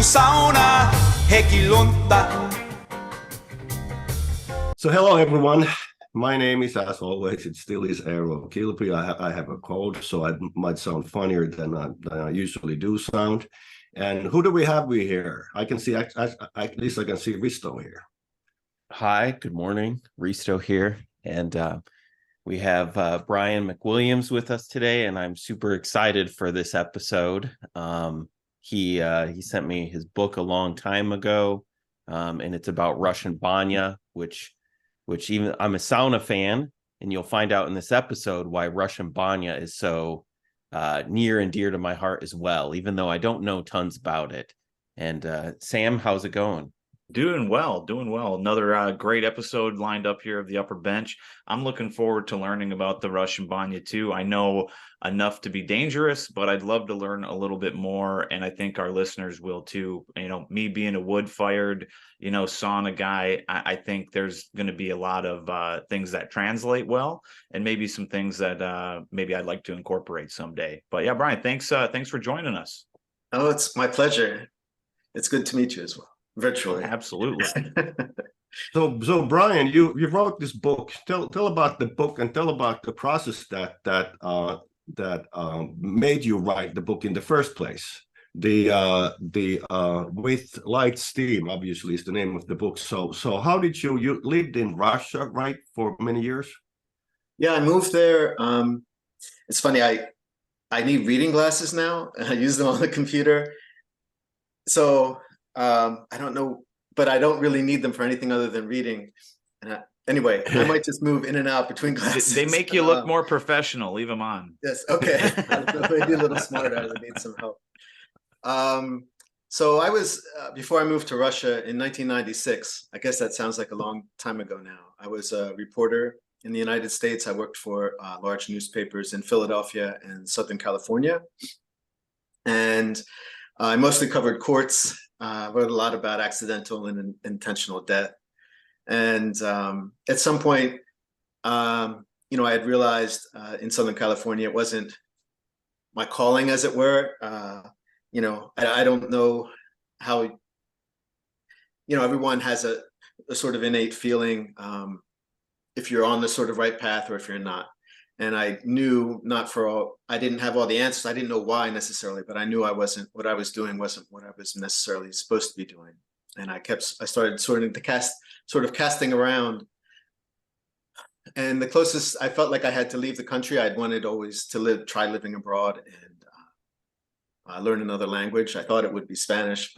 sauna, hekilunta. So hello everyone. My name is, as always, it still is Eero Kilpi. I have a cold, so I might sound funnier than I usually do sound. And who do we have here? I can see, at least I can see Risto here. Hi, good morning. Risto here. And we have Bryon MacWilliams with us today, and I'm super excited for this episode. He sent me his book a long time ago, and it's about Russian Banya, which even I'm a sauna fan, and you'll find out in this episode why Russian Banya is so near and dear to my heart as well, even though I don't know tons about it. And Sam, how's it going? Doing well. Another great episode lined up here of the Upper Bench. I'm looking forward to learning about the Russian Banya too. I know enough to be dangerous, but I'd love to learn a little bit more, and I think our listeners will too. You know, me being a wood-fired, sauna guy, I think there's going to be a lot of things that translate well, and maybe some things that maybe I'd like to incorporate someday. But yeah, Bryon, thanks for joining us. Oh, it's my pleasure. It's good to meet you as well. Virtually. Absolutely. So Bryon, you wrote this book. Tell about the book and tell about the process that made you write the book in the first place. The With Light Steam, obviously, is the name of the book. So how did you lived in Russia, right, for many years? Yeah, I moved there. It's funny, I need reading glasses now, and I use them on the computer. So I don't know, but I don't really need them for anything other than reading. And anyway, I might just move in and out between glasses. They make you look more professional. Leave them on. Yes. Okay. Maybe a little smarter. I would need some help. So I was, before I moved to Russia in 1996, I guess that sounds like a long time ago now. I was a reporter in the United States. I worked for large newspapers in Philadelphia and Southern California. And I mostly covered courts. Wrote a lot about accidental and intentional death. And at some point, I had realized in Southern California, it wasn't my calling, as it were. I don't know how, everyone has a sort of innate feeling if you're on the sort of right path or if you're not. And I knew I didn't have all the answers. I didn't know why necessarily, but I knew what I was doing wasn't what I was necessarily supposed to be doing. And I started casting around. And the closest I felt like I had to leave the country, I'd wanted always to try living abroad and learn another language. I thought it would be Spanish,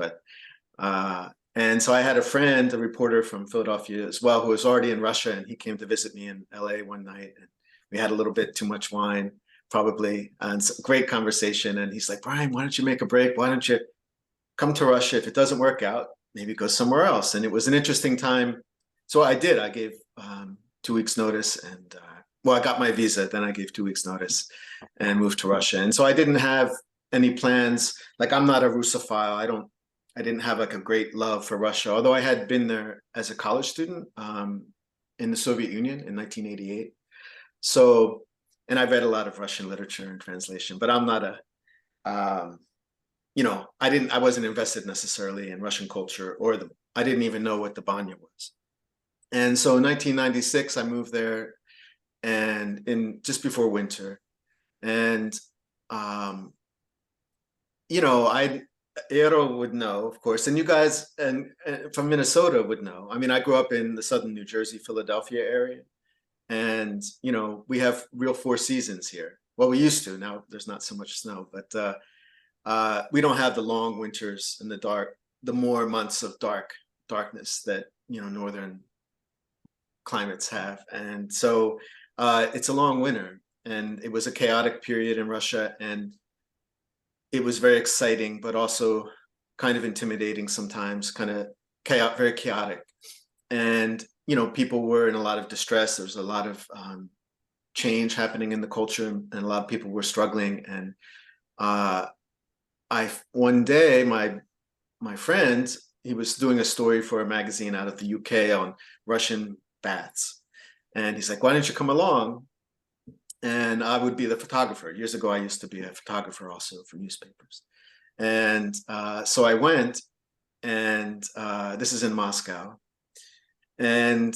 and so I had a friend, a reporter from Philadelphia as well, who was already in Russia, and he came to visit me in LA one night. And we had a little bit too much wine, probably, and great conversation. And he's like, Bryon, why don't you make a break? Why don't you come to Russia? If it doesn't work out, maybe go somewhere else. And it was an interesting time. So I did. I gave 2 weeks notice, and I got my visa. Then I gave 2 weeks notice and moved to Russia. And so I didn't have any plans. Like, I'm not a Russophile. I didn't have like a great love for Russia, although I had been there as a college student in the Soviet Union in 1988. So, and I read a lot of Russian literature and translation, but I'm not I wasn't invested necessarily in Russian culture, I didn't even know what the Banya was. And so in 1996, I moved there, and just before winter. And, Eero would know, of course, and you guys and from Minnesota would know. I mean, I grew up in the southern New Jersey, Philadelphia area. And, we have real 4 seasons here. Well, we used to. Now there's not so much snow, but we don't have the long winters and the more months of darkness that, northern climates have. And so it's a long winter, and it was a chaotic period in Russia. And it was very exciting, but also kind of intimidating sometimes, kind of very chaotic. And people were in a lot of distress. There was a lot of change happening in the culture, and a lot of people were struggling. And one day, my friend, he was doing a story for a magazine out of the UK on Russian baths, and he's like, "Why don't you come along?" And I would be the photographer. Years ago, I used to be a photographer also for newspapers, and so I went. and this is in Moscow. And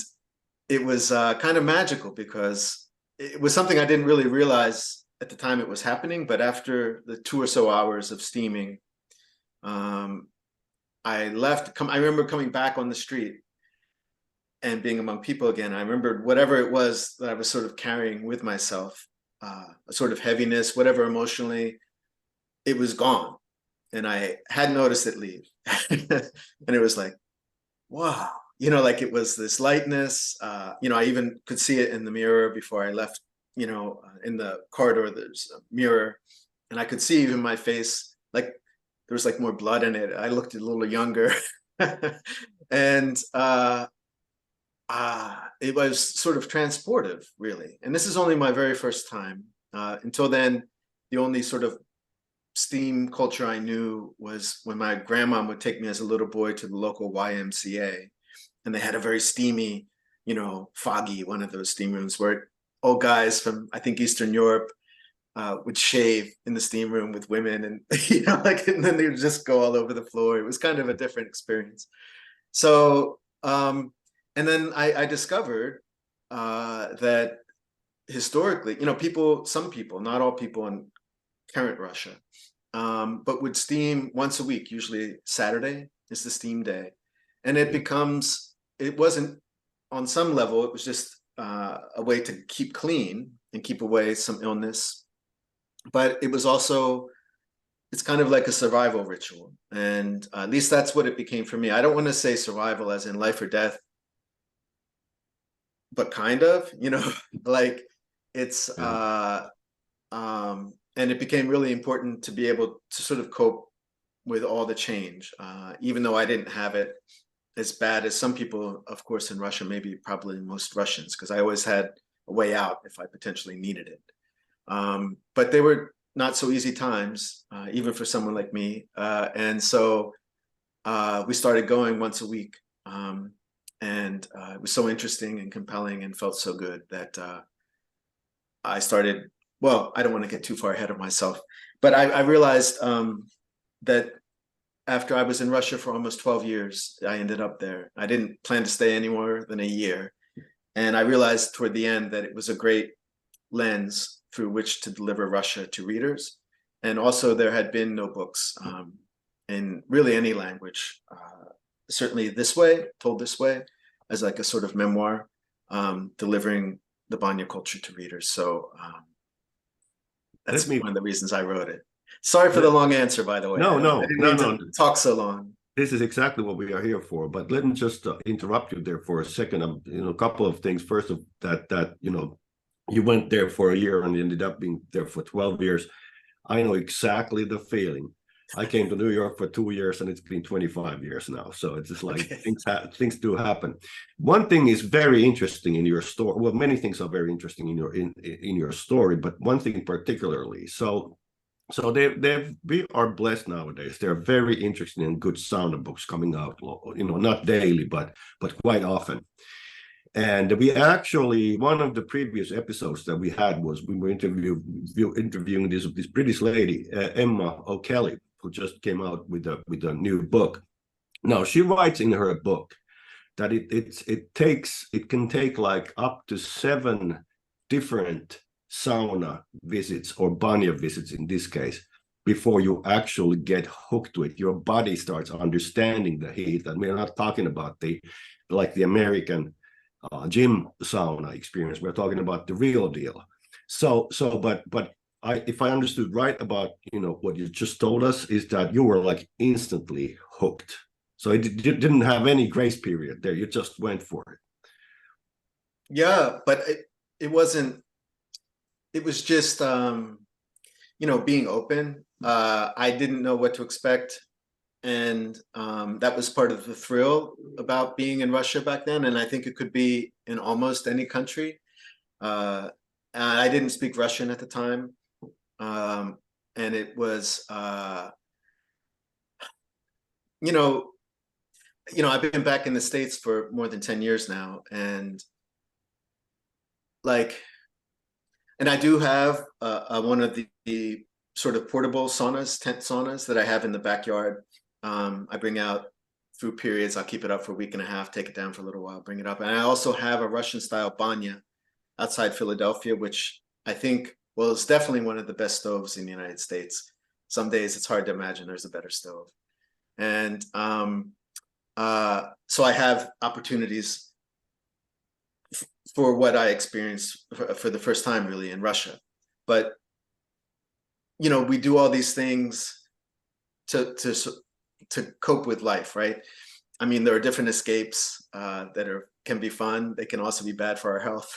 it was kind of magical because it was something I didn't really realize at the time it was happening. But after the 2 or so hours of steaming, I left. I remember coming back on the street and being among people again. I remembered whatever it was that I was sort of carrying with myself, a sort of heaviness, whatever emotionally, it was gone. And I hadn't noticed it leave. And it was like, wow, like it was this lightness. I even could see it in the mirror before I left, in the corridor, there's a mirror, and I could see even my face, like there was like more blood in it. I looked a little younger. And it was sort of transportive, really. And this is only my very first time. Until then, the only sort of steam culture I knew was when my grandma would take me as a little boy to the local YMCA, and they had a very steamy, foggy one of those steam rooms where old guys from, I think, Eastern Europe would shave in the steam room with women, and and then they would just go all over the floor. It was kind of a different experience. So, and then I discovered that historically, some people, not all people in current Russia, but would steam once a week. Usually Saturday is the steam day, and it wasn't, on some level, it was just a way to keep clean and keep away some illness, but it was also, it's kind of like a survival ritual. And at least that's what it became for me. I don't want to say survival as in life or death, but kind of, like it's and it became really important to be able to sort of cope with all the change, even though I didn't have it as bad as some people, of course, in Russia, maybe probably most Russians, because I always had a way out if I potentially needed it. But they were not so easy times, even for someone like me. And so we started going once a week. And it was so interesting and compelling and felt so good that I started, well, I don't want to get too far ahead of myself, but I realized that after I was in Russia for almost 12 years, I ended up there. I didn't plan to stay any more than a year. And I realized toward the end that it was a great lens through which to deliver Russia to readers. And also there had been no books in really any language, certainly this way, told this way, as like a sort of memoir, delivering the Banya culture to readers. So that's one of the reasons I wrote it. Sorry for the long answer, by the way. No. I didn't mean to talk so long. This is exactly what we are here for. But let me just interrupt you there for a second. A couple of things. First of that you went there for a year and ended up being there for 12 years. I know exactly the feeling. I came to New York for 2 years, and it's been 25 years now. So it's just like things do happen. One thing is very interesting in your story. Well, many things are very interesting in your story, but one thing particularly. So we are blessed nowadays. There are very interesting and good sauna books coming out, not daily, but quite often. And we actually, one of the previous episodes that we had was we were interviewing this British lady, Emma O'Kelly, who just came out with a new book. Now she writes in her book that it can take like up to 7 different sauna visits, or banya visits in this case, before you actually get hooked to it. Your body starts understanding the heat, and we're not talking about the American gym sauna experience. We're talking about the real deal. But if I understood right about what you just told us, is that you were like instantly hooked. So you didn't have any grace period there. You just went for it. Yeah, but it wasn't. It was just being open. I didn't know what to expect. And that was part of the thrill about being in Russia back then. And I think it could be in almost any country. I didn't speak Russian at the time. And it was, I've been back in the States for more than 10 years now. And I do have one of the sort of portable saunas, tent saunas that I have in the backyard. I bring out through periods. I'll keep it up for a week and a half, take it down for a little while, bring it up. And I also have a Russian style Banya outside Philadelphia, which I think, well, it's definitely one of the best stoves in the United States. Some days it's hard to imagine there's a better stove. And so I have opportunities for what I experienced for the first time really in Russia. But, you know, we do all these things to cope with life, right? I mean, there are different escapes that can be fun. They can also be bad for our health.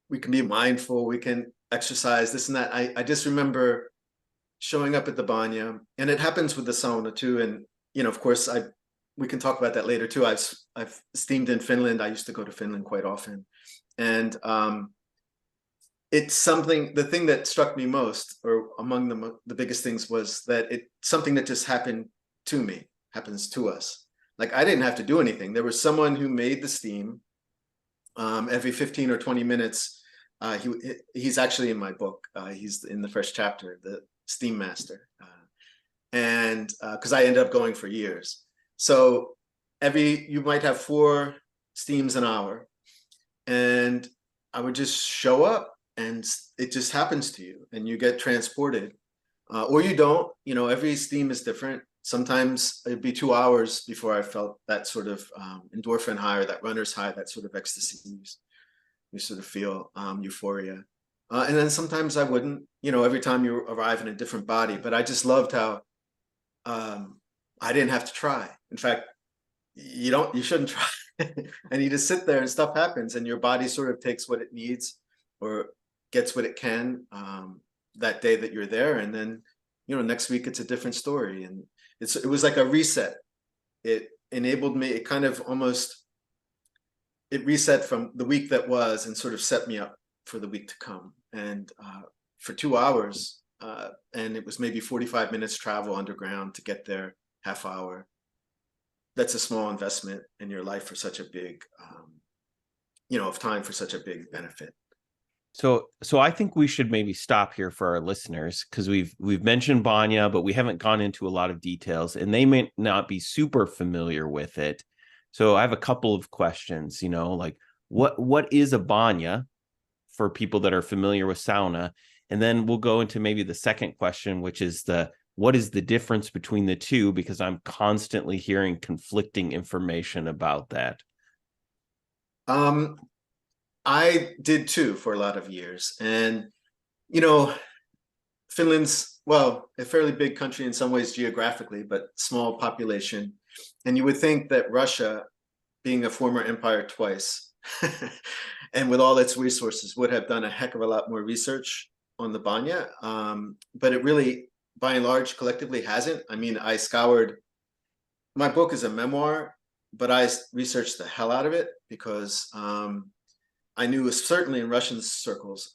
We can be mindful, we can exercise, this and that. I just remember showing up at the Banya, and it happens with the sauna too. And, you know, of course, we can talk about that later too. I've steamed in Finland. I used to go to Finland quite often. And it's something, the thing that struck me most, or among the biggest things, was that it's something that just happened to me, happens to us. Like, I didn't have to do anything. There was someone who made the steam. Every 15 or 20 minutes, he's actually in my book. He's in the first chapter, the steam master. And because I ended up going for years. So you might have 4 steams an hour, and I would just show up, and it just happens to you, and you get transported, or you don't. You know, every steam is different. Sometimes it'd be 2 hours before I felt that sort of endorphin high, or that runner's high, that sort of ecstasy. You sort of feel euphoria. And then sometimes I wouldn't, you know, every time you arrive in a different body. But I just loved how I didn't have to try. In fact, you shouldn't try. And you just sit there and stuff happens, and your body sort of takes what it needs or gets what it can that day that you're there. And then, you know, next week it's a different story. And it was like a reset. It enabled me, it kind of almost, it reset from the week that was and sort of set me up for the week to come. And for 2 hours, and it was maybe 45 minutes travel underground to get there, half hour. That's a small investment in your life for such a big, you know, of time for such a big benefit. So I think we should maybe stop here for our listeners, because we've mentioned Banya, but we haven't gone into a lot of details, and they may not be super familiar with it. So I have a couple of questions, you know, like what is a Banya for people that are familiar with sauna? And then we'll go into maybe the second question, which is what is the difference between the two? Because I'm constantly hearing conflicting information about that. I did too for a lot of years. And, you know, Finland's, well, a fairly big country in some ways geographically, but small population. And you would think that Russia, being a former empire twice, and with all its resources, would have done a heck of a lot more research on the Banya. But it really, by and large, collectively hasn't. I mean, I scoured, my book is a memoir, but I researched the hell out of it because I knew, certainly in Russian circles,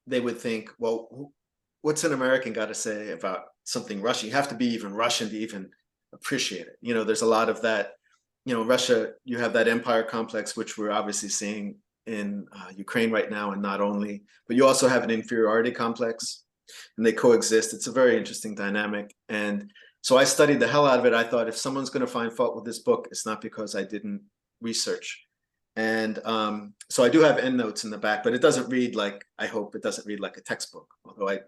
they would think, well, what's an American got to say about something Russian? You have to be even Russian to even appreciate it. You know, there's a lot of that. You know, Russia, you have that empire complex, which we're obviously seeing in Ukraine right now, and not only, but you also have an inferiority complex, and they coexist. It's a very interesting dynamic. And so I studied the hell out of it. I thought, if someone's going to find fault with this book, it's not because I didn't research. And so I do have endnotes in the back, but it doesn't read like, I hope it doesn't read like a textbook. Although I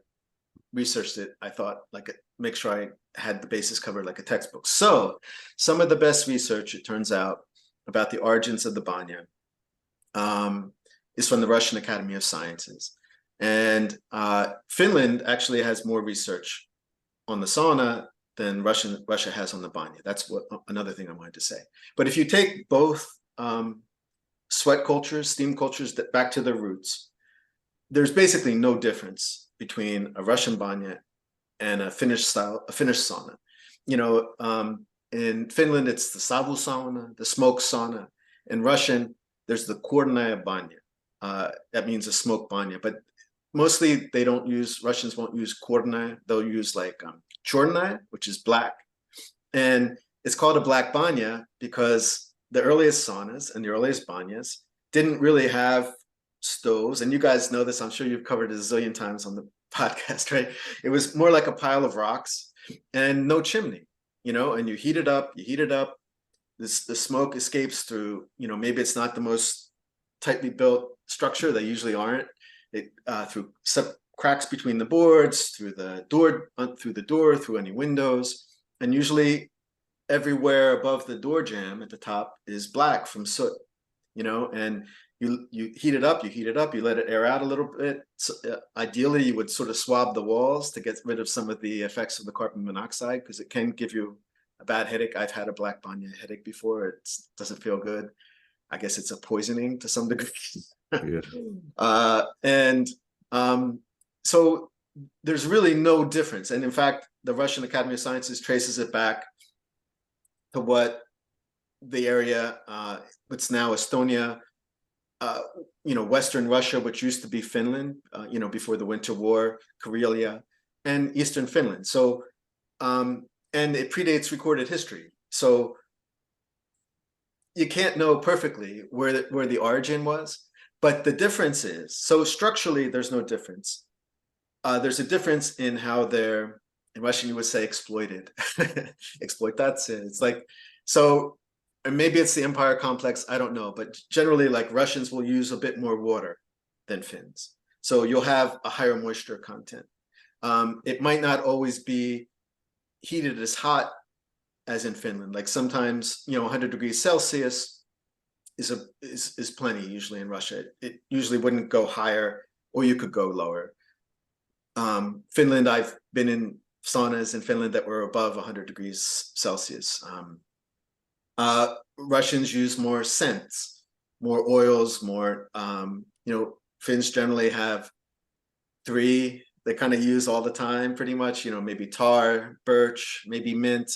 researched it, I thought, like, make sure I had the basis covered like a textbook. So some of the best research, it turns out, about the origins of the Banya is from the Russian Academy of Sciences. And Finland actually has more research on the sauna than Russia has on the Banya. That's another thing I wanted to say. But if you take both sweat cultures, steam cultures, back to their roots, there's basically no difference between a Russian Banya and a Finnish sauna. You know, in Finland, it's the savusauna, the smoke sauna. In Russian, there's the kornaya banya. That means a smoke banya, but mostly Russians won't use kornaya. They'll use like chornaya, which is black. And it's called a black banya because the earliest saunas and the earliest banyas didn't really have stoves. And you guys know this, I'm sure you've covered it a zillion times on the podcast, right? It was more like a pile of rocks and no chimney. and you heat it up, the smoke escapes through, maybe it's not the most tightly built structure, they usually aren't, through cracks between the boards, through the door, through any windows, and usually everywhere above the door jamb at the top is black from soot, and you heat it up, you let it air out a little bit. So, ideally, you would sort of swab the walls to get rid of some of the effects of the carbon monoxide, because it can give you a bad headache. I've had a black Banya headache before. It doesn't feel good. I guess it's a poisoning to some degree. Yeah. So there's really no difference. And in fact, the Russian Academy of Sciences traces it back to what the area, what's now Estonia, Western Russia, which used to be Finland, before the Winter War, Karelia, and Eastern Finland. So, and it predates recorded history. So you can't know perfectly where the origin was, but the difference is, so structurally, there's no difference. There's a difference in how they're, in Russian, you would say exploited. Exploitație. It's like, so, and maybe it's the empire complex, I don't know, but generally, like, Russians will use a bit more water than Finns. So you'll have a higher moisture content. It might not always be heated as hot as in Finland. Like sometimes, 100 degrees Celsius is plenty usually in Russia. It usually wouldn't go higher, or you could go lower. Finland, I've been in saunas in Finland that were above 100 degrees Celsius. Russians use more scents, more oils, more, Finns generally have 3 they kind of use all the time, pretty much, maybe tar, birch, maybe mint,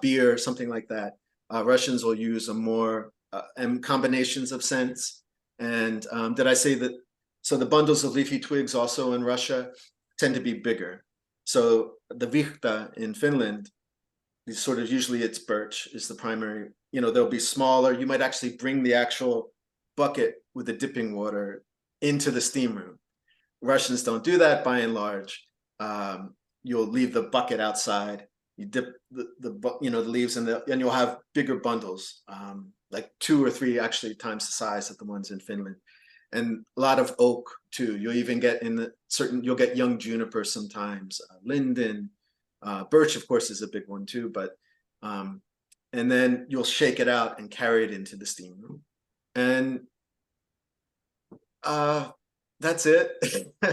beer, something like that. Russians will use a more, and combinations of scents. And did I say that? So the bundles of leafy twigs also in Russia tend to be bigger. So the vihta in Finland, is sort of, usually it's birch is the primary, they'll be smaller. You might actually bring the actual bucket with the dipping water into the steam room. Russians don't do that by and large. You'll leave the bucket outside. You dip the leaves in and you'll have bigger bundles, like 2 or 3 actually times the size of the ones in Finland, and a lot of oak too. You'll even get you'll get young juniper sometimes, linden, birch of course is a big one too. But and then you'll shake it out and carry it into the steam room, and that's it.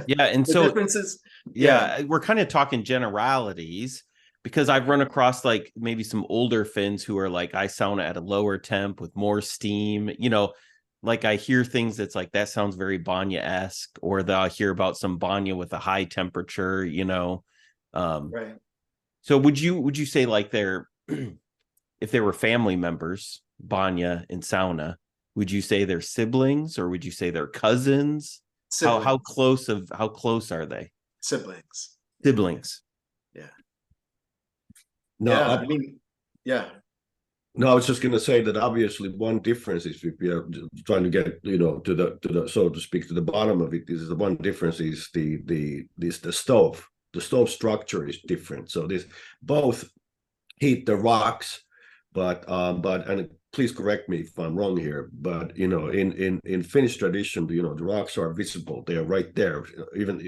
Yeah, and the so differences. yeah, we're kind of talking generalities, because I've run across like maybe some older Finns who are like, I sauna at a lower temp with more steam, like I hear things that's like, that sounds very Banya-esque, or they'll hear about some Banya with a high temperature, Right. So would you say like if they were family members, Banya and sauna, would you say they're siblings, or would you say they're cousins? Siblings. How close are they? Siblings. Siblings. Yeah. No, Yeah. I mean, yeah. No, I was just going to say that obviously one difference is, if we are trying to get to the so to speak, to the bottom of it, is the one difference is the stove. The stove structure is different. So this both heat the rocks, but and please correct me if I'm wrong here, but in Finnish tradition, the rocks are visible. They are right there. Even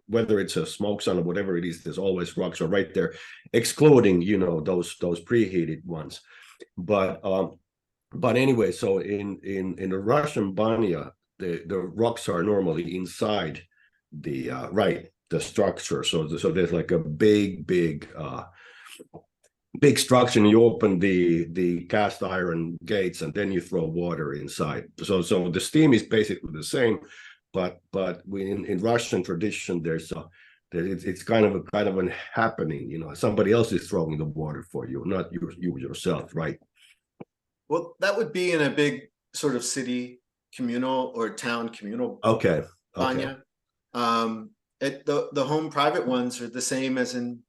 whether it's a smoke sauna or whatever it is, there's always rocks are right there, excluding those preheated ones. But anyway, so in the Russian banya, the rocks are normally inside the the structure. So there's like a big structure, and you open the cast iron gates, and then you throw water inside. So the steam is basically the same, but in Russian tradition, it's kind of an happening. Somebody else is throwing the water for you, not you yourself, right? Well, that would be in a big sort of city communal or town communal. Okay. Banya. The home private ones are the same as in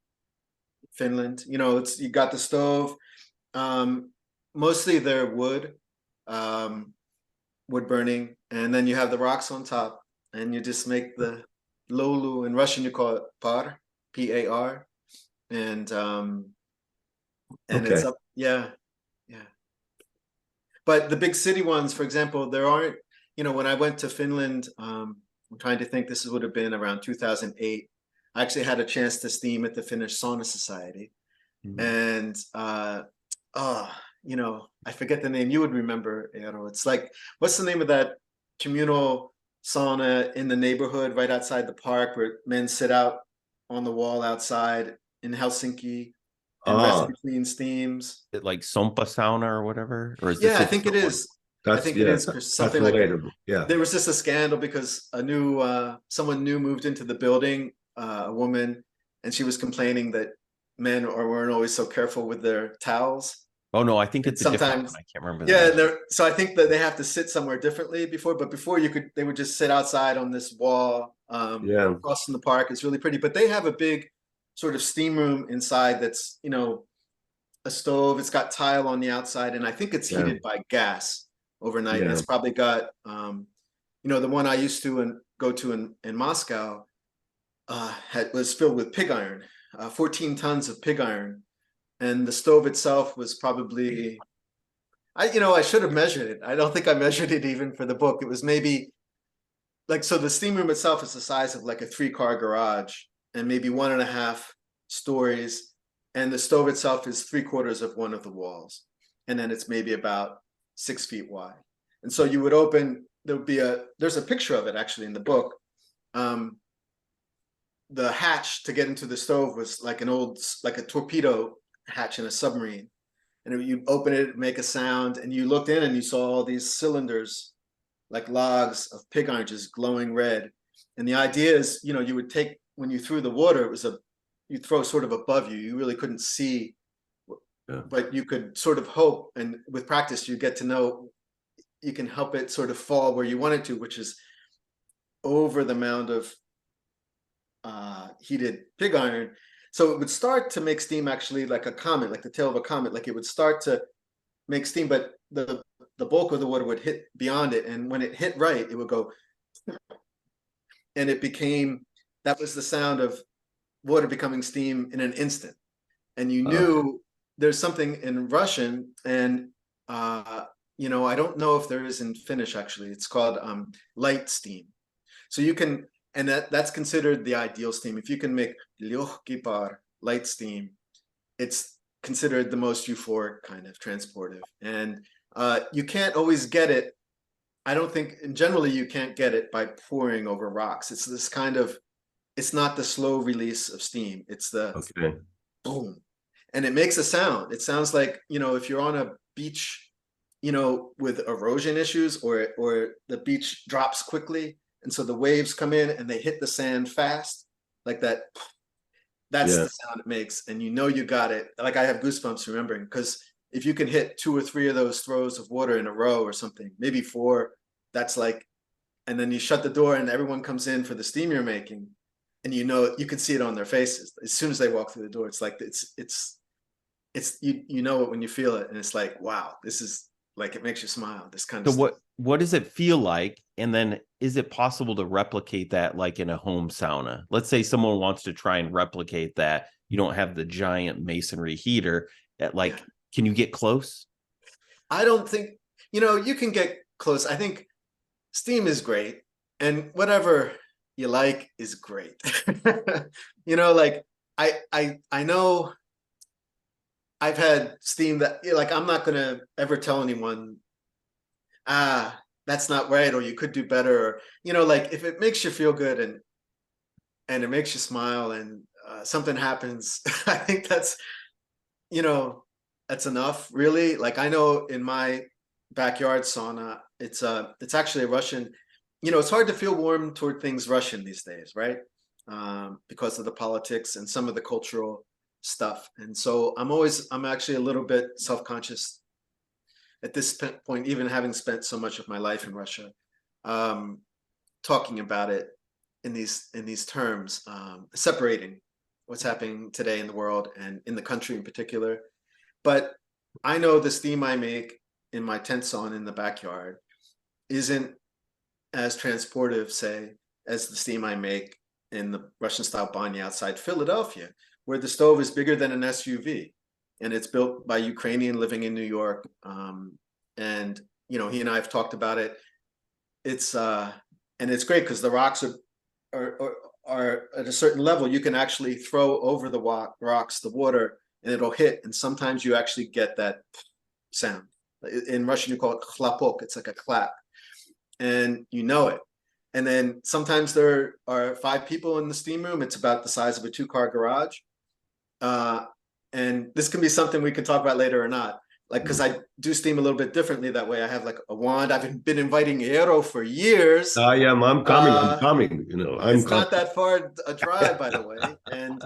Finland. You got the stove. Mostly they're wood burning, and then you have the rocks on top, and you just make the lolu. In Russian you call it par, P-A-R, and and Okay. it's up. Yeah, yeah. But the big city ones, for example, there aren't. When I went to Finland, I'm trying to think. This would have been around 2008. I actually had a chance to steam at the Finnish Sauna Society, and I forget the name. You would remember, It's like, what's the name of that communal sauna in the neighborhood right outside the park where men sit out on the wall outside in Helsinki and rest between steams? It like Sompa Sauna or whatever, or is this Yeah, I a think it different one? is. I That's think it is that's something like that. relatable. Yeah. There was just a scandal because someone new moved into the building, a woman, and she was complaining that men weren't always so careful with their towels. Oh no, I think it's a different Sometimes, one. I can't remember. yeah. So I think that they have to sit somewhere differently but before they would just sit outside on this wall, across from the park. It's really pretty, but they have a big sort of steam room inside that's, a stove. It's got tile on the outside, and I think it's heated by gas overnight. And it's probably got, the one I used to go to in Moscow was filled with pig iron, 14 tons of pig iron. And the stove itself was probably, I should have measured it. I don't think I measured it even for the book. It was maybe so the steam room itself is the size of like a 3-car garage and maybe 1.5 stories. And the stove itself is 3/4 of one of the walls. And then it's maybe about 6 feet wide. And so you would open, there's a picture of it actually in the book. The hatch to get into the stove was like a torpedo hatch in a submarine. And you'd open it, make a sound, and you looked in and you saw all these cylinders, like logs of pig iron just glowing red. And the idea is, you would take, when you threw the water, you throw sort of above you. You really couldn't see, but you could sort of hope. And with practice, you get to know, you can help it sort of fall where you want it to, which is over the mound of heated pig iron. So it would start to make steam actually like a comet, like the tail of a comet. Like it would start to make steam, but the bulk of the water would hit beyond it. And when it hit right, it would go, and that was the sound of water becoming steam in an instant. And you knew there's something in Russian, and I don't know if there is in Finnish actually. It's called light steam. So you can, and that's considered the ideal steam. If you can make лёгкий пар, light steam, it's considered the most euphoric kind of transportive. And you can't always get it. I don't think, and generally you can't get it by pouring over rocks. It's this kind of, it's not the slow release of steam. It's the boom. And it makes a sound. It sounds like, if you're on a beach, with erosion issues, or the beach drops quickly, and so the waves come in and they hit the sand fast, like that. That's the sound it makes. And you got it. Like I have goosebumps remembering, because if you can hit 2 or 3 of those throws of water in a row or something, maybe 4, that's like, and then you shut the door and everyone comes in for the steam you're making, and you can see it on their faces as soon as they walk through the door. It's like it's you know it when you feel it, and it's like, wow, this is like, it makes you smile. This kind of stuff. What does it feel like? And then is it possible to replicate that like in a home sauna? Let's say someone wants to try and replicate that. You don't have the giant masonry heater. Can you get close? I don't think, you can get close. I think steam is great, and whatever you like is great. Like I know I've had steam that, I'm not going to ever tell anyone, that's not right, or you could do better, or, like if it makes you feel good and it makes you smile, and something happens, I think that's enough, really. Like I know in my backyard sauna, it's actually a Russian, it's hard to feel warm toward things Russian these days, right? Because of the politics and some of the cultural stuff. And so I'm actually a little bit self-conscious at this point, even having spent so much of my life in Russia, talking about it in these terms, separating what's happening today in the world and in the country in particular. But I know the steam I make in my tent sauna in the backyard isn't as transportive, say, as the steam I make in the Russian style banya outside Philadelphia, where the stove is bigger than an SUV. and it's built by Ukrainian living in New York. And he and I have talked about it. It's and it's great because the rocks are at a certain level. You can actually throw over the rocks the water, and it'll hit. And sometimes you actually get that sound. In Russian, you call it chlapok. It's like a clap, and you know it. And then sometimes there are 5 people in the steam room. It's about the size of a 2-car garage. And this can be something we can talk about later or not. Like, because I do steam a little bit differently that way. I have like a wand. I've been inviting Eero for years. Yeah, I'm coming. I'm coming. It's not that far a drive, by the way. And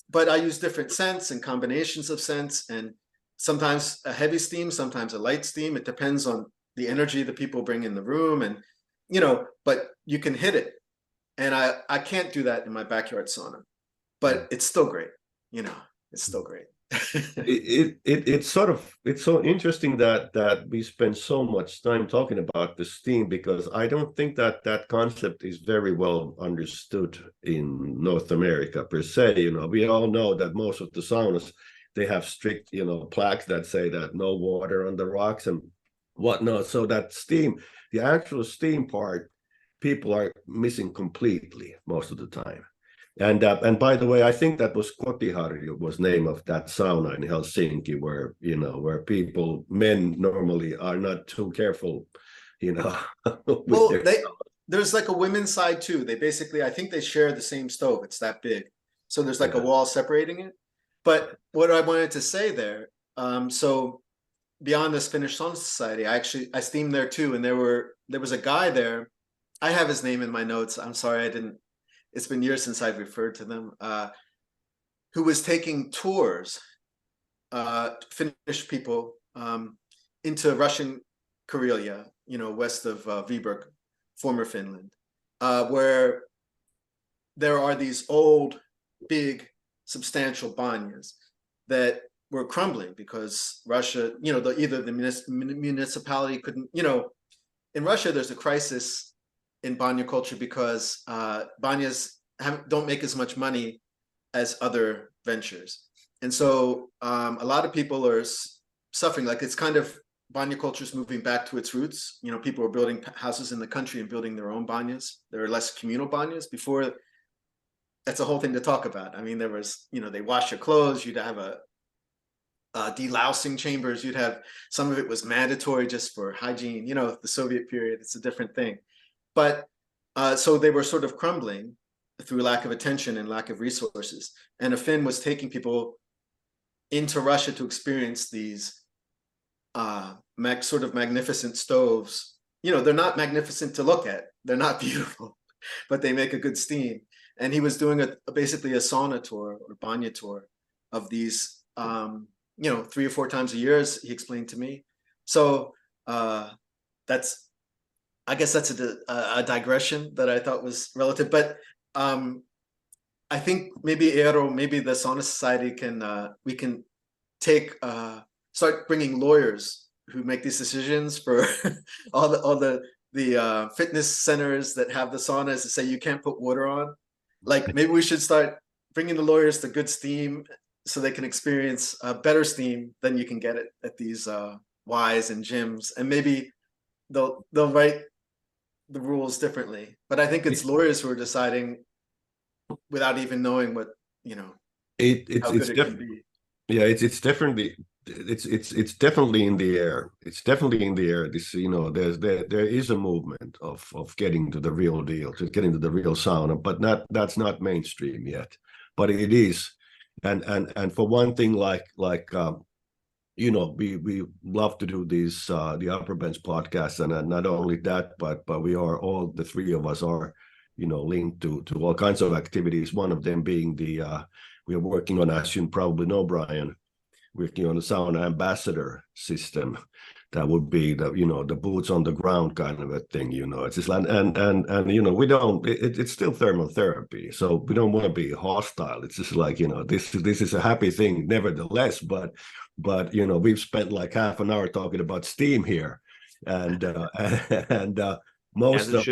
but I use different scents and combinations of scents, and sometimes a heavy steam, sometimes a light steam. It depends on the energy the people bring in the room, and but you can hit it. And I can't do that in my backyard sauna, but it's still great. It's still great. It's so interesting that we spend so much time talking about the steam, because I don't think that concept is very well understood in North America per se. We all know that most of the saunas, they have strict plaques that say that no water on the rocks and whatnot. So that steam, the actual steam part, people are missing completely most of the time. And by the way, I think that was Kotiharju was name of that sauna in Helsinki, where where men normally are not too careful, Well, there's like a women's side too. They basically, I think they share the same stove. It's that big, so there's like a wall separating it. But what I wanted to say there, so beyond this Finnish Sauna Society, I steamed there too, and there was a guy there. I have his name in my notes. I'm sorry I didn't. It's been years since I've referred to them, who was taking tours, Finnish people, into Russian Karelia, west of Viborg, former Finland, where there are these old, big, substantial banyas that were crumbling because Russia, either the municipality couldn't, in Russia, there's a crisis in Banya culture because Banyas don't make as much money as other ventures. And so a lot of people are suffering. Like, it's kind of, Banya culture is moving back to its roots. People are building houses in the country and building their own banyas. There are less communal banyas. Before, that's a whole thing to talk about. I mean, there was, they wash your clothes. You'd have a delousing chambers. You'd have, some of it was mandatory just for hygiene. The Soviet period, it's a different thing. But so they were sort of crumbling through lack of attention and lack of resources. And a Finn was taking people into Russia to experience these sort of magnificent stoves. They're not magnificent to look at. They're not beautiful, but they make a good steam. And he was doing basically a sauna tour or banya tour of these, 3 or 4 times a year, as he explained to me. So I guess that's a digression that I thought was relative, but I think maybe Eero, maybe the Sauna Society we can start bringing lawyers who make these decisions for all the fitness centers that have the saunas to say you can't put water on. Like, maybe we should start bringing the lawyers to good steam so they can experience better steam than you can get it at these Ys and gyms, and maybe they'll write the rules differently. But I think it's lawyers who are deciding without even knowing what how good it can be. Yeah, it's definitely definitely in the air. It's definitely in the air. This there is a movement of getting to the real deal, to getting to the real sauna, but that's not mainstream yet. But it is, and for one thing, we love to do these the Upper Bench podcasts, and not only that, but we are all, the 3 of us are linked to all kinds of activities. One of them being we are working on, as you probably know, Bryon, working on the sauna ambassador system. That would be the boots on the ground kind of a thing. It's just and we don't. It's still thermal therapy, so we don't want to be hostile. It's just like this is a happy thing, nevertheless. But we've spent like half an hour talking about steam here, and most of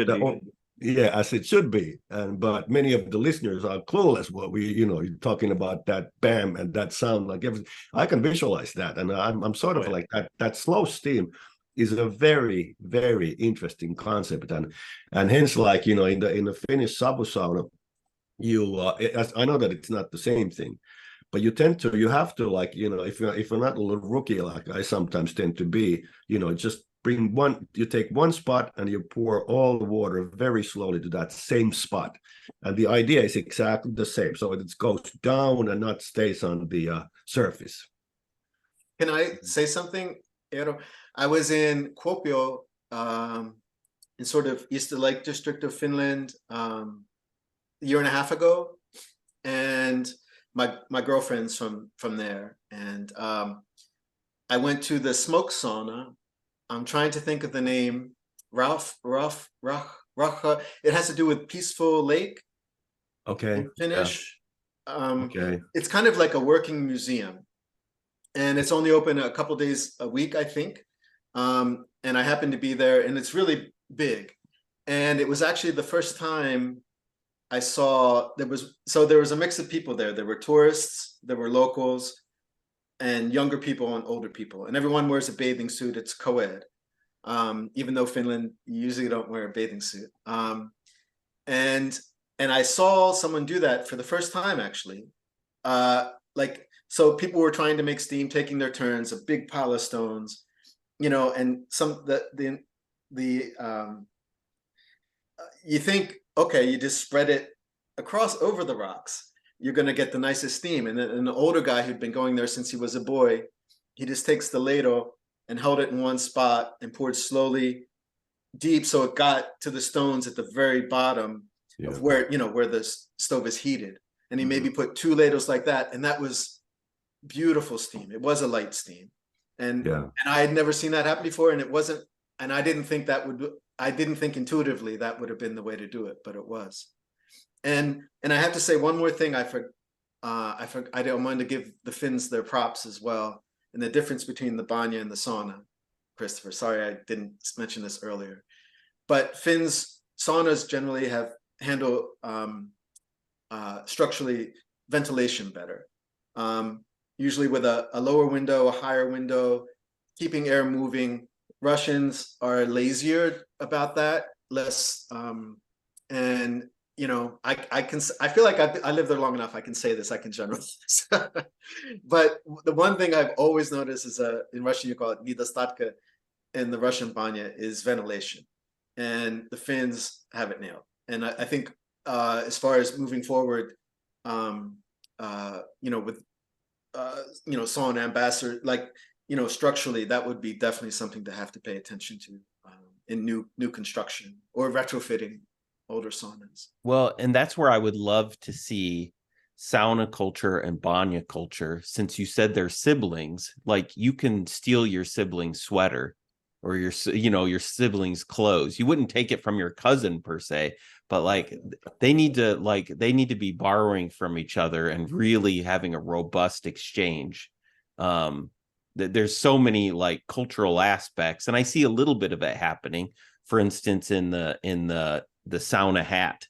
Yeah, as it should be. And but many of the listeners are clueless what you're talking about that bam and that sound like everything. I can visualize that. And I'm sort of like that slow steam is a very, very interesting concept. And hence, like, in the Finnish savusauna, I know that it's not the same thing, but you have to, like, if you're not a little rookie like I sometimes tend to be, just you take one spot and you pour all the water very slowly to that same spot, and the idea is exactly the same, so it goes down and not stays on the surface. Can I say something, Eero? I was in Kuopio, in sort of East Lake district of Finland, a year and a half ago, and my girlfriend's from there, and I went to the smoke sauna. I'm trying to think of the name. Racha. It has to do with peaceful lake. Okay. In Finnish. Yeah. Okay. It's kind of like a working museum, and it's only open a couple days a week, I think. And I happened to be there, and it's really big. And it was actually the first time I saw there was a mix of people there. There were tourists, there were locals, and younger people and older people, and everyone wears a bathing suit. It's co-ed, even though Finland usually don't wear a bathing suit. And I saw someone do that for the first time, actually. So people were trying to make steam, taking their turns, a big pile of stones, and you think, okay, you just spread it across over the rocks, you're going to get the nicest steam. And then an older guy who'd been going there since he was a boy, he just takes the ladle and held it in one spot and poured slowly deep, so it got to the stones at the very bottom of where the stove is heated. And he maybe put 2 ladles like that, and that was beautiful steam. It was a light steam, and I had never seen that happen before, and it wasn't. And I didn't think intuitively that would have been the way to do it, but it was. And I have to say one more thing. I don't mind to give the Finns their props as well, and the difference between the Banya and the sauna. Christopher, sorry I didn't mention this earlier, but Finns saunas generally handle structurally ventilation better, usually with a lower window, a higher window, keeping air moving. Russians are lazier about that, less, and I feel like I lived there long enough. I can say this. I can generalize. But the one thing I've always noticed is in Russian you call it nedostatka, in the Russian banya is ventilation, and the Finns have it nailed. And I think as far as moving forward, with sauna ambassador, like, structurally, that would be definitely something to have to pay attention to in new construction or retrofitting older saunas. Well, and that's where I would love to see sauna culture and banya culture, since you said they're siblings. Like, you can steal your sibling's sweater or your sibling's clothes. You wouldn't take it from your cousin per se, but like they need to be borrowing from each other and really having a robust exchange. There's so many like cultural aspects, and I see a little bit of it happening, for instance, in the sauna hat,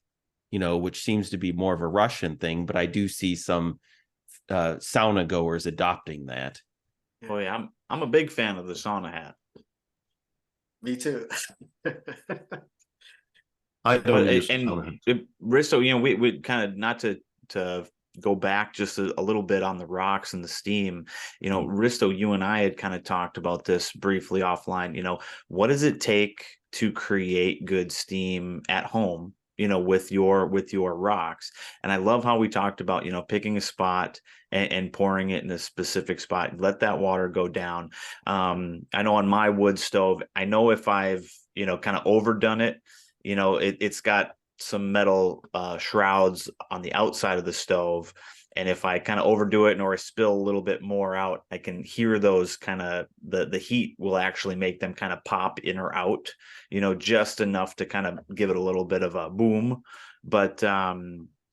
which seems to be more of a Russian thing, but I do see some sauna goers adopting that. Oh yeah, I'm a big fan of the sauna hat. Me too. I don't use and Risto, we kind of, not to go back just a little bit on the rocks and the steam, Risto, you and I had kind of talked about this briefly offline. What does it take to create good steam at home, with your rocks? And I love how we talked about, picking a spot and pouring it in a specific spot, let that water go down. I know on my wood stove, I know if I've, kind of overdone it, it's got some metal shrouds on the outside of the stove, and if I kind of overdo it or I spill a little bit more out, I can hear those kind of the heat will actually make them kind of pop in or out, just enough to kind of give it a little bit of a boom. But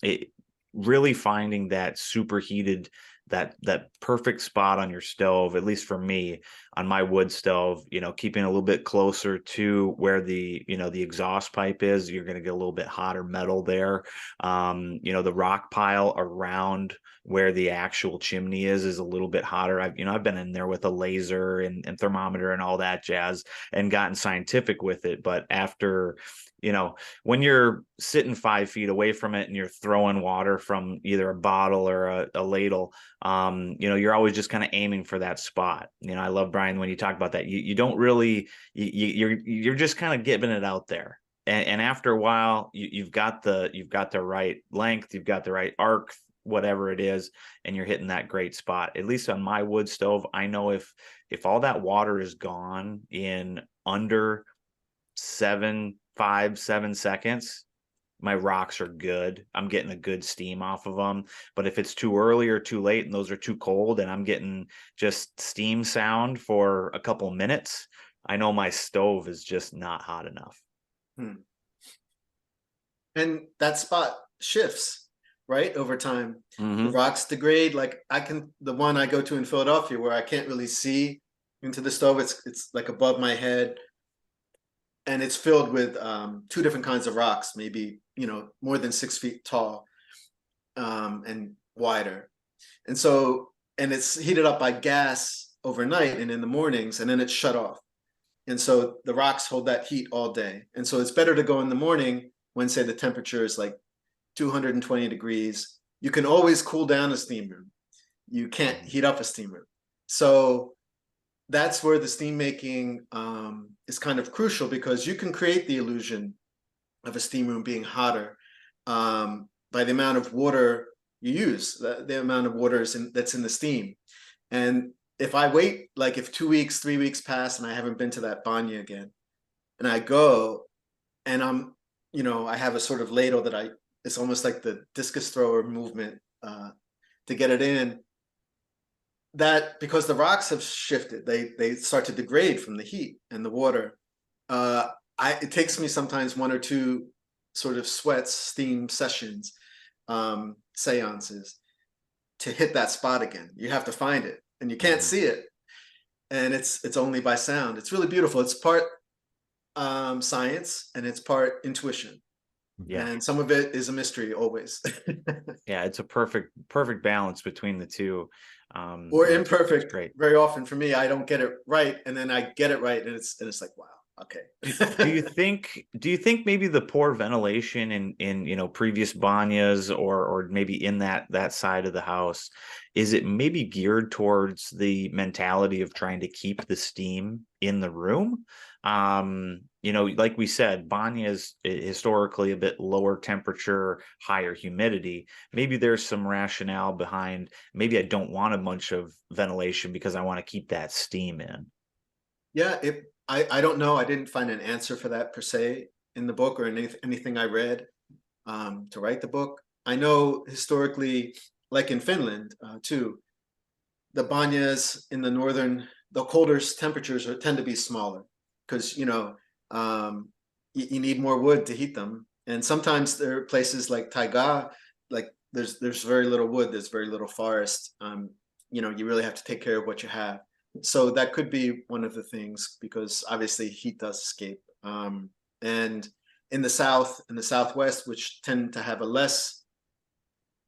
it really finding that superheated that perfect spot on your stove, at least for me, on my wood stove, keeping a little bit closer to where the exhaust pipe is. You're going to get a little bit hotter metal there. The rock pile around where the actual chimney is a little bit hotter. I've been in there with a laser and thermometer and all that jazz and gotten scientific with it. But after, when you're sitting 5 feet away from it and you're throwing water from either a bottle or a ladle, you're always just kind of aiming for that spot. I love, Bryon, when you talk about that, you don't really, you're just kind of giving it out there. And after a while, you've got the right length, you've got the right arc, whatever it is, and you're hitting that great spot. At least on my wood stove, I know if all that water is gone in under 7 seconds, my rocks are good. I'm getting a good steam off of them. But if it's too early or too late and those are too cold and I'm getting just steam sound for a couple of minutes, I know my stove is just not hot enough. And that spot shifts, right, over time. Mm-hmm. The rocks degrade. Like the one I go to in Philadelphia where I can't really see into the stove, it's like above my head, and it's filled with 2 different kinds of rocks, maybe more than 6 feet tall, and wider. And it's heated up by gas overnight and in the mornings, and then it's shut off. And so the rocks hold that heat all day. And so it's better to go in the morning when, say, the temperature is like 220 degrees. You can always cool down a steam room. You can't heat up a steam room. So that's where the steam making is kind of crucial, because you can create the illusion of a steam room being hotter by the amount of water you use, the amount of water that's in the steam. And if I wait, like if 2 weeks, 3 weeks pass and I haven't been to that Banya again, and I go and I have a sort of ladle that it's almost like the discus thrower movement to get it in, that because the rocks have shifted, they start to degrade from the heat and the water. It takes me sometimes 1 or 2 sort of steam sessions, seances, to hit that spot again. You have to find it, and you can't see it, and it's only by sound. It's really beautiful. It's part science and it's part intuition. Yeah. And some of it is a mystery always. Yeah, it's a perfect balance between the two. Or imperfect. Great. Very often for me, I don't get it right, and then I get it right, and it's like, wow, okay. do you think maybe the poor ventilation in previous banyas or maybe in that side of the house, is it maybe geared towards the mentality of trying to keep the steam in the room? Like we said, Banya is historically a bit lower temperature, higher humidity. Maybe there's some rationale behind, maybe I don't want a bunch of ventilation because I want to keep that steam in. Yeah, I don't know. I didn't find an answer for that per se in the book or anything I read to write the book. I know historically, like in Finland too, the banyas in the colder temperatures tend to be smaller, because you need more wood to heat them. And sometimes there are places like Taiga, like there's very little wood, there's very little forest. You really have to take care of what you have. So that could be one of the things, because obviously heat does escape. And in the South and the Southwest, which tend to have a less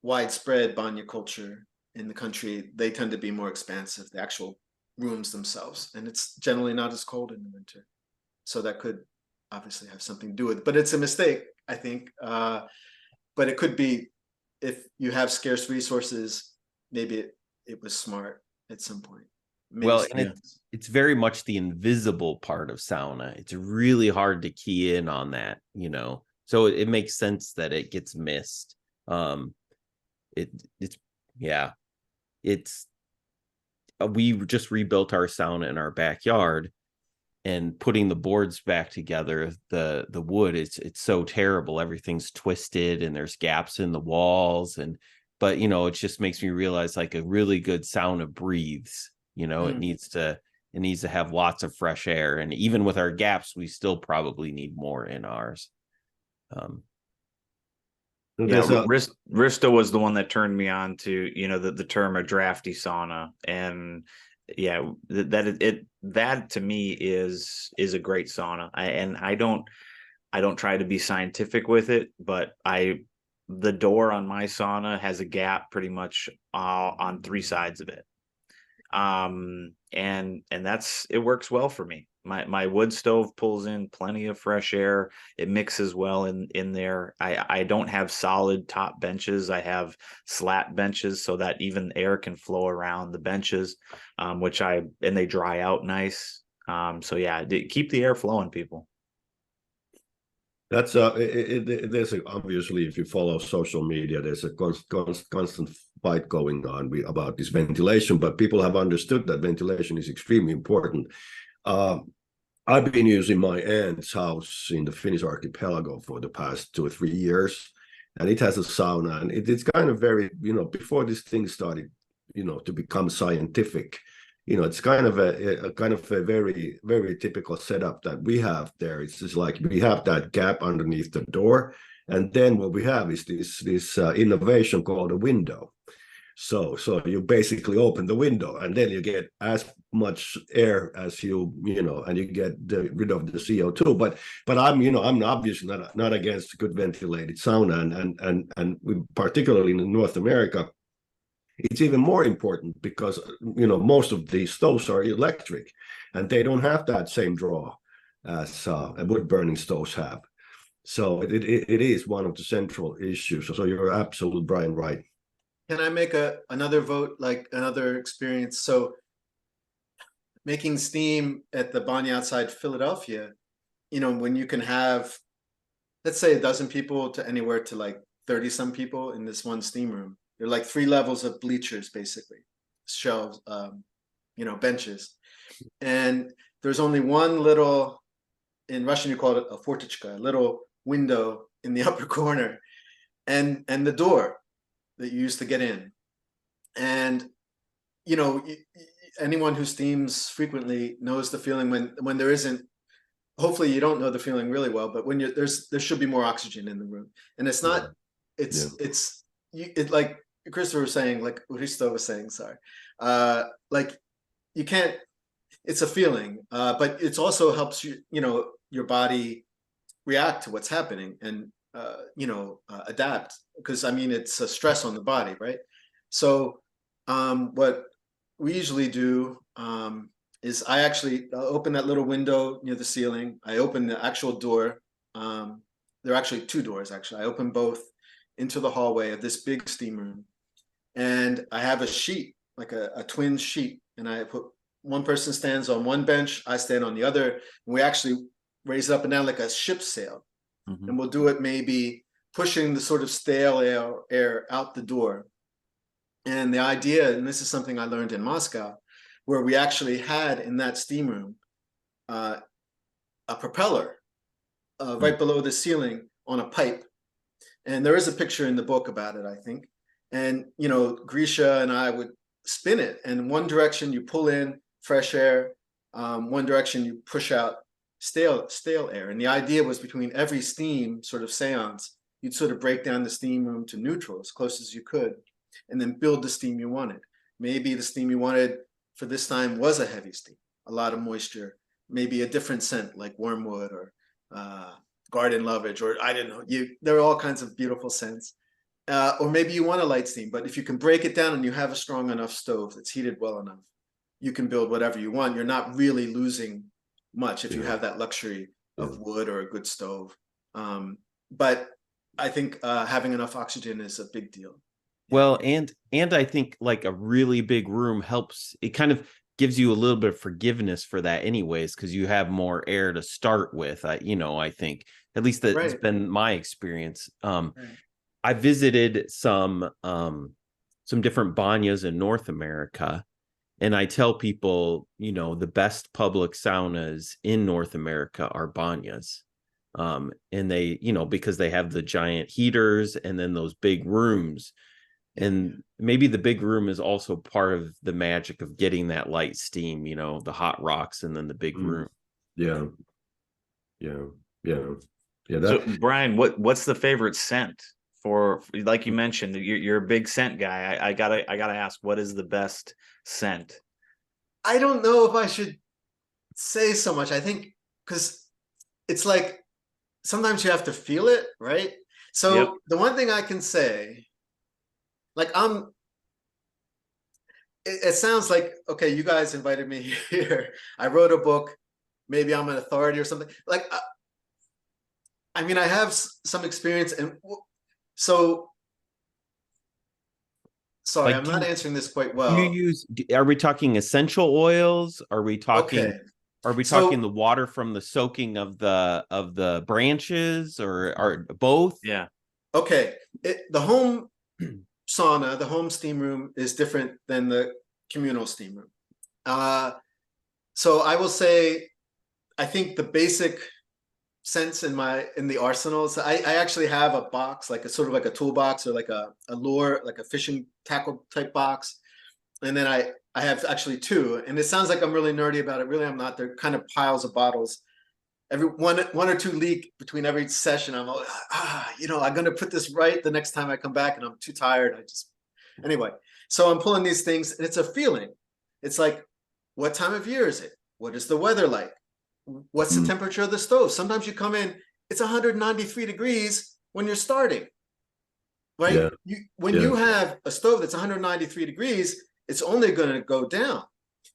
widespread Banya culture in the country, they tend to be more expansive, the actual rooms themselves. And it's generally not as cold in the winter. So that could obviously have something to do with it. But it's a mistake, I think. But it could be, if you have scarce resources, maybe it was smart at some point. Well, and it's very much the invisible part of sauna. It's really hard to key in on that, so it makes sense that it gets missed. We just rebuilt our sauna in our backyard, and putting the boards back together, the wood, it's so terrible. Everything's twisted and there's gaps in the walls, but it just makes me realize, like, a really good sauna breathes. It needs to have lots of fresh air, and even with our gaps, we still probably need more in ours. There's a Risto was the one that turned me on to, the term a drafty sauna. And yeah, that to me is a great sauna. I don't try to be scientific with it, but the door on my sauna has a gap pretty much on three sides of it. And it works well for me. My wood stove pulls in plenty of fresh air. It mixes well in there. I don't have solid top benches. I have slat benches so that even air can flow around the benches, and they dry out nice. So yeah, keep the air flowing, people. That's there's obviously, if you follow social media, there's a constant fight going on about this ventilation, but people have understood that ventilation is extremely important. I've been using my aunt's house in the Finnish archipelago for the past 2 or 3 years, and it has a sauna, and it's kind of very, before this thing started, to become scientific. It's kind of a very, very typical setup that we have there. It's just like we have that gap underneath the door, and then what we have is this innovation called a window. So you basically open the window, and then you get as much air as and you get rid of the CO2. But I'm obviously not against good ventilated sauna, and we, particularly in North America, it's even more important because most of these stoves are electric, and they don't have that same draw as wood burning stoves have. So it is one of the central issues. So you're absolutely, Bryon, right. Can I make another vote, like another experience? So making steam at the Banya outside Philadelphia, when you can have, let's say, 12 people to anywhere to like 30 some people in this one steam room. They're like 3 levels of bleachers, basically, shelves, benches. And there's only one little, in Russian you call it a fortichka, a little window in the upper corner, and the door that you use to get in. And, anyone who steams frequently knows the feeling when there isn't, hopefully you don't know the feeling really well, but when there should be more oxygen in the room. And it's not, it's like Christopher was saying, like Risto was saying, sorry, like you can't, it's a feeling, but it also helps your body react to what's happening and, adapt, because it's a stress on the body, right? So what we usually do is I actually open that little window near the ceiling. I open the actual door. There are actually 2 doors, actually. I open both into the hallway of this big steam room. And I have a sheet, like a twin sheet. And I put, one person stands on one bench, I stand on the other. And we actually raise it up and down like a ship's sail. Mm-hmm. And we'll do it maybe pushing the sort of stale air out the door. And the idea, and this is something I learned in Moscow, where we actually had in that steam room a propeller right below the ceiling on a pipe. And there is a picture in the book about it, I think. And, Grisha and I would spin it. And one direction you pull in fresh air, one direction you push out stale air. And the idea was between every steam sort of seance, you'd sort of break down the steam room to neutral as close as you could, and then build the steam you wanted. Maybe the steam you wanted for this time was a heavy steam, a lot of moisture, maybe a different scent like wormwood or garden lovage, or I don't know. There are all kinds of beautiful scents. Or maybe you want a light steam, but if you can break it down and you have a strong enough stove that's heated well enough, you can build whatever you want. You're not really losing much if you have that luxury of wood or a good stove. But I think having enough oxygen is a big deal. Well, and I think like a really big room helps. It kind of gives you a little bit of forgiveness for that anyways, because you have more air to start with. I think at least that's been my experience. I visited some different banyas in North America, and I tell people, the best public saunas in North America are banyas. And they, because they have the giant heaters and then those big rooms. And maybe the big room is also part of the magic of getting that light steam, the hot rocks and then the big room. Yeah. So, Bryon, what's the favorite scent for like you mentioned, you're a big scent guy. I gotta ask, what is the best scent? I don't know if I should say so much. I think because it's like sometimes you have to feel it, right? So Yep. the one thing I can say, like it sounds like, okay, you guys invited me here. I wrote a book. Maybe I'm an authority or something. Like, I mean, I have some experience, and so sorry, Like, I'm not answering this quite do you well. use? Are we talking essential oils? Are we talking? Okay, Are we so talking the water from the soaking of the branches, or are both? Yeah. okay, the home sauna, the home steam room is different than the communal steam room. So I will say, I think the basic sense in the arsenals, I actually have a box, like a sort of like a toolbox or like a lure, like a fishing tackle type box. And then I have actually two, and it sounds like I'm really nerdy about it. Really, I'm not. They're kind of piles of bottles. Every one or two leak between every session. I'm like, I'm gonna put this right the next time I come back, and I'm too tired. Anyway. So I'm pulling these things, and it's a feeling. It's like, what time of year is it? What is the weather like? What's the temperature of the stove? Sometimes you come in, it's 193 degrees when you're starting, right? Yeah. When you have a stove that's 193 degrees, it's only going to go down.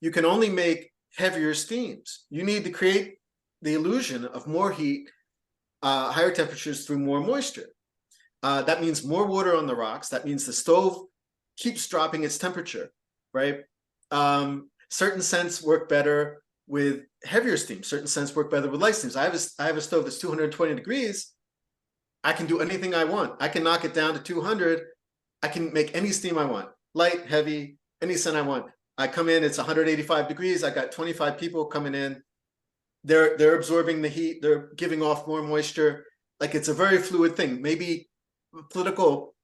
You can only make heavier steams. You need to create the illusion of more heat, higher temperatures through more moisture. That means more water on the rocks. That means the stove keeps dropping its temperature, right? Certain scents work better with heavier steam. Certain scents work better with light steams. I have a stove that's 220 degrees. I can do anything I want. I can knock it down to 200. I can make any steam I want. Light, heavy, any scent I want. I come in, it's 185 degrees. I got 25 people coming in. They're absorbing the heat. They're giving off more moisture. Like, it's a very fluid thing. Maybe political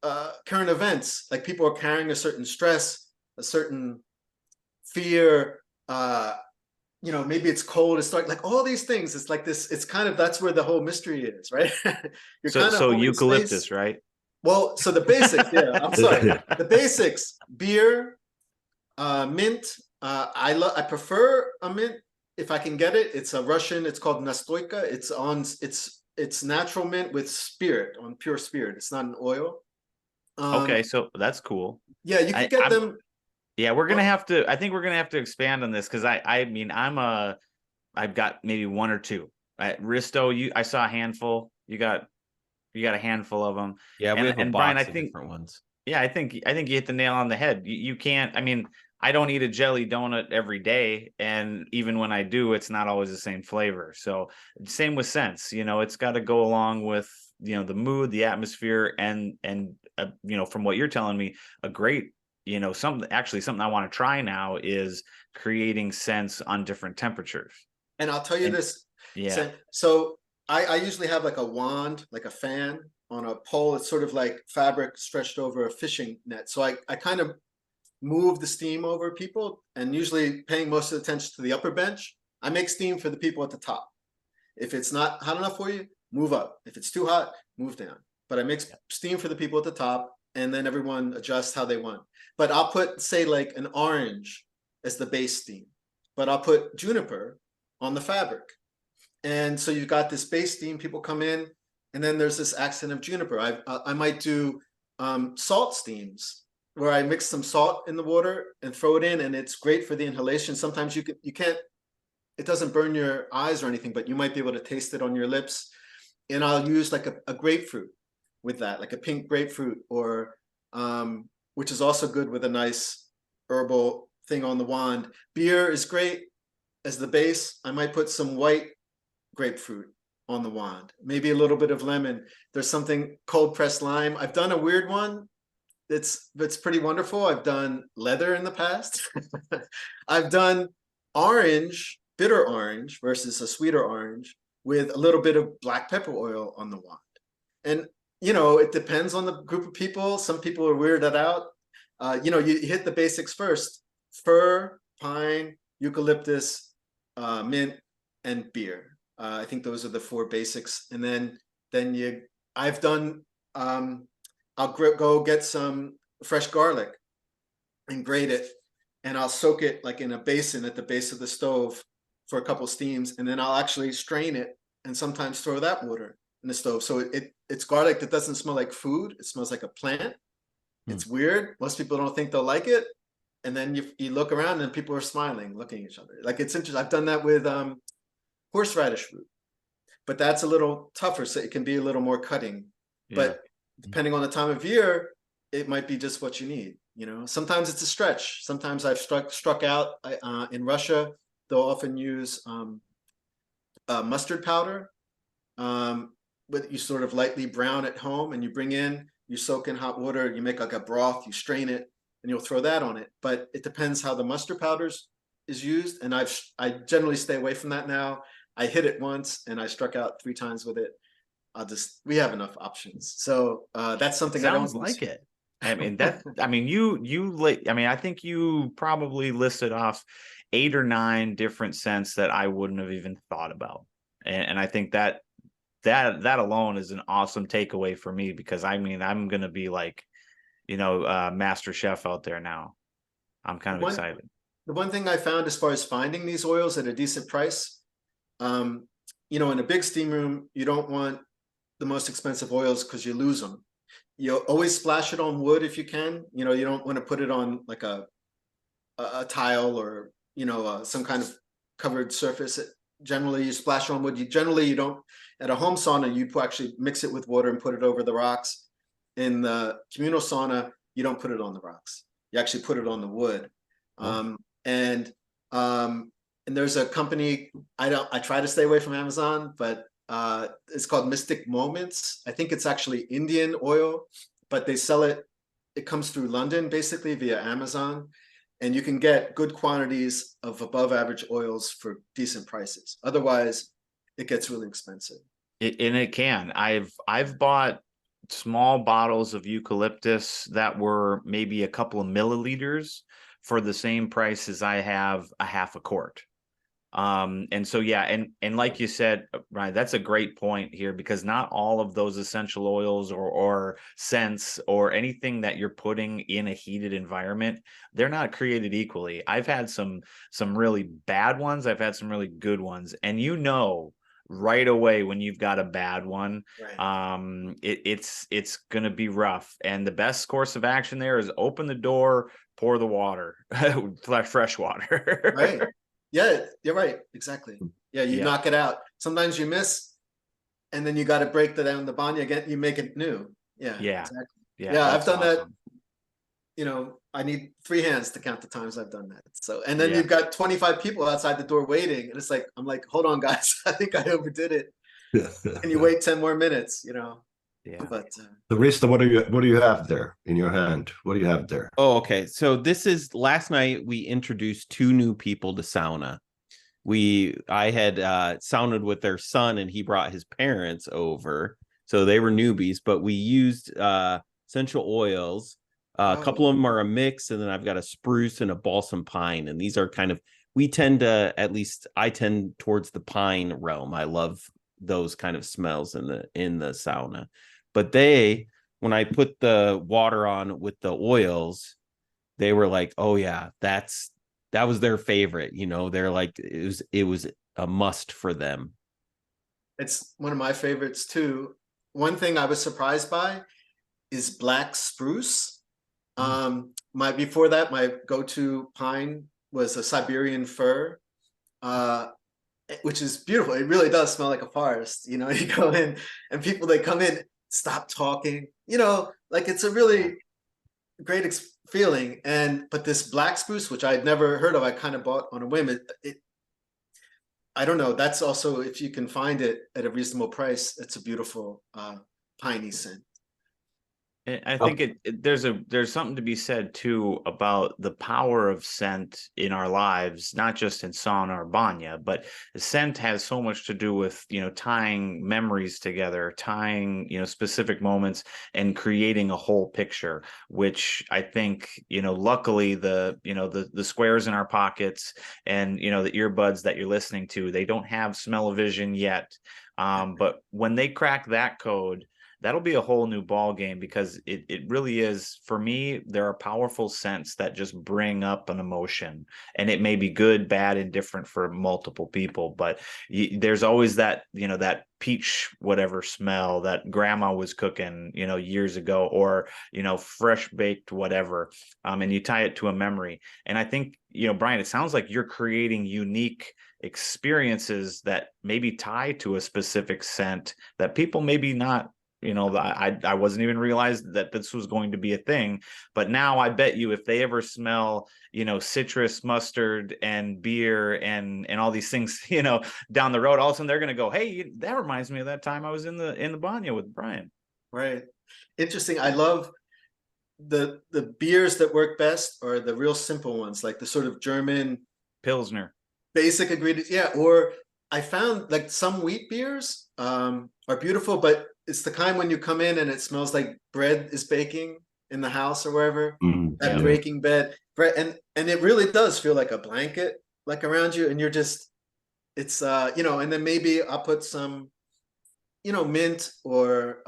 current events, like people are carrying a certain stress, a certain fear, maybe it's cold, it's dark, like all these things. It's like this, it's kind of, that's where the whole mystery is, right? You're kind of So holding eucalyptus, space. right? Well, so the basics, yeah, I'm sorry. The basics, beer, mint. I prefer a mint if I can get it. It's a Russian, it's called nastoyka. It's natural mint with spirit, on pure spirit. It's not an oil. Okay, so that's cool. Yeah, you can get them. Yeah, we're gonna have to. I think we're gonna have to expand on this because I mean, I've got maybe one or two. Risto, I saw a handful. You got a handful of them. Yeah, we have a and box Bryon, I of think, different ones. yeah, I think you hit the nail on the head. You can't. I mean, I don't eat a jelly donut every day, and even when I do, it's not always the same flavor. So same with scents. It's got to go along with the mood, the atmosphere, and from what you're telling me, a great something I want to try now is creating scents on different temperatures. And I'll tell you this. Yeah. So I usually have like a wand, like a fan on a pole. It's sort of like fabric stretched over a fishing net. So I kind of move the steam over people, and usually paying most of the attention to the upper bench. I make steam for the people at the top. If it's not hot enough for you, move up. If it's too hot, move down. But I make steam for the people at the top, and then everyone adjusts how they want. But I'll put, say, like an orange as the base steam, but I'll put juniper on the fabric. And so you've got this base steam, people come in, and then there's this accent of juniper. I might do salt steams where I mix some salt in the water and throw it in, and it's great for the inhalation. Sometimes you can't, it doesn't burn your eyes or anything, but you might be able to taste it on your lips. And I'll use like a grapefruit with that, like a pink grapefruit, or which is also good with a nice herbal thing on the wand. Beer is great as the base. I might put some white grapefruit on the wand, maybe a little bit of lemon. There's something cold pressed lime. I've done a weird one that's pretty wonderful. I've done leather in the past. I've done orange, bitter orange versus a sweeter orange with a little bit of black pepper oil on the wand. And it depends on the group of people. Some people are weirded out. You hit the basics first: fir, pine, eucalyptus, mint, and beer. I think those are the four basics. And then I've done I'll go get some fresh garlic and grate it, and I'll soak it like in a basin at the base of the stove for a couple steams, and then I'll actually strain it and sometimes throw that water in the stove. So it's garlic that doesn't smell like food. It smells like a plant. It's weird. Most people don't think they'll like it. And then you look around and people are smiling, looking at each other. Like, it's interesting. I've done that with horseradish root, but that's a little tougher. So it can be a little more cutting, but depending on the time of year, it might be just what you need. You know, sometimes it's a stretch. Sometimes I've struck out in Russia. They'll often use mustard powder, but you sort of lightly brown at home, and you bring in, you soak in hot water, you make like a broth, you strain it, and you'll throw that on it. But it depends how the mustard powders is used, and I generally stay away from that now. I hit it once, and I struck out 3 times with it. We have enough options, so that's something I don't like it. I mean, I think you probably listed off 8 or 9 different scents that I wouldn't have even thought about. And I think that alone is an awesome takeaway for me, because I mean, I'm going to be like, master chef out there now. I'm kind of excited. The one thing I found as far as finding these oils at a decent price, in a big steam room, you don't want the most expensive oils because you lose them. You always splash it on wood if you can. You don't want to put it on like a tile or some kind of covered surface. Generally, you splash on wood. You don't. At a home sauna, you actually mix it with water and put it over the rocks. In the communal sauna, you don't put it on the rocks. You actually put it on the wood. And there's a company. I try to stay away from Amazon, but it's called Mystic Moments. I think it's actually Indian oil, but they sell it. It comes through London basically via Amazon, and you can get good quantities of above average oils for decent prices. Otherwise, it gets really expensive. It can. I've bought small bottles of eucalyptus that were maybe a couple of milliliters for the same price as I have a half a quart. And so, and like you said, Ryan, that's a great point here, because not all of those essential oils or scents or anything that you're putting in a heated environment, they're not created equally. I've had some really bad ones. I've had some really good ones. And right away when you've got a bad one, right. It's going to be rough. And the best course of action there is open the door, pour the water, fresh water. Right. Yeah, you're right. Exactly. Yeah, you knock it out. Sometimes you miss, and then you got to break down the Banya again. You make it new. Yeah. Exactly. Yeah, I've done that. I need 3 hands to count the times I've done that. So, and then you've got 25 people outside the door waiting, and it's like, I'm like, hold on, guys, I think I overdid it. And you wait 10 more minutes. Yeah. But the Risto, what do you have there in your hand? What do you have there? Oh, okay. So last night we introduced 2 new people to sauna. I had sauned with their son, and he brought his parents over. So they were newbies, but we used essential oils. A couple of them are a mix, and then I've got a spruce and a balsam pine. And these are I tend towards the pine realm. I love those kind of smells in the sauna. But when I put the water on with the oils, they were like, oh yeah, that was their favorite. They're like, it was a must for them. It's one of my favorites too. One thing I was surprised by is black spruce. Before that, my go-to pine was a Siberian fir, which is beautiful. It really does smell like a forest. You go in, and people, they come in, stop talking, like it's a really great feeling. But this black spruce, which I'd never heard of, I kind of bought on a whim. I don't know. That's also, if you can find it at a reasonable price, it's a beautiful piney scent. I think there's something to be said too about the power of scent in our lives, not just in sauna or banya, but the scent has so much to do with, tying memories together, tying, specific moments, and creating a whole picture, which I think, luckily the squares in our pockets and, the earbuds that you're listening to, they don't have smell-o-vision yet. But when they crack that code, that'll be a whole new ball game, because it really is, for me, there are powerful scents that just bring up an emotion, and it may be good, bad, and different for multiple people, but there's always that, that peach whatever smell that grandma was cooking, years ago, or, fresh baked whatever, and you tie it to a memory. And I think, Bryon, it sounds like you're creating unique experiences that maybe tie to a specific scent that people maybe not, I wasn't even realized that this was going to be a thing, but now I bet you if they ever smell, citrus, mustard, and beer and all these things, down the road, all of a sudden they're going to go, hey, that reminds me of that time I was in the Banya with Bryon. Right. Interesting. I love the beers that work best are the real simple ones, like the sort of German Pilsner. Basic ingredients. Yeah. Or I found like some wheat beers are beautiful, but it's the kind when you come in and it smells like bread is baking in the house or wherever, that breaking bread, and it really does feel like a blanket like around you, and you're just, it's and then maybe I'll put some, mint, or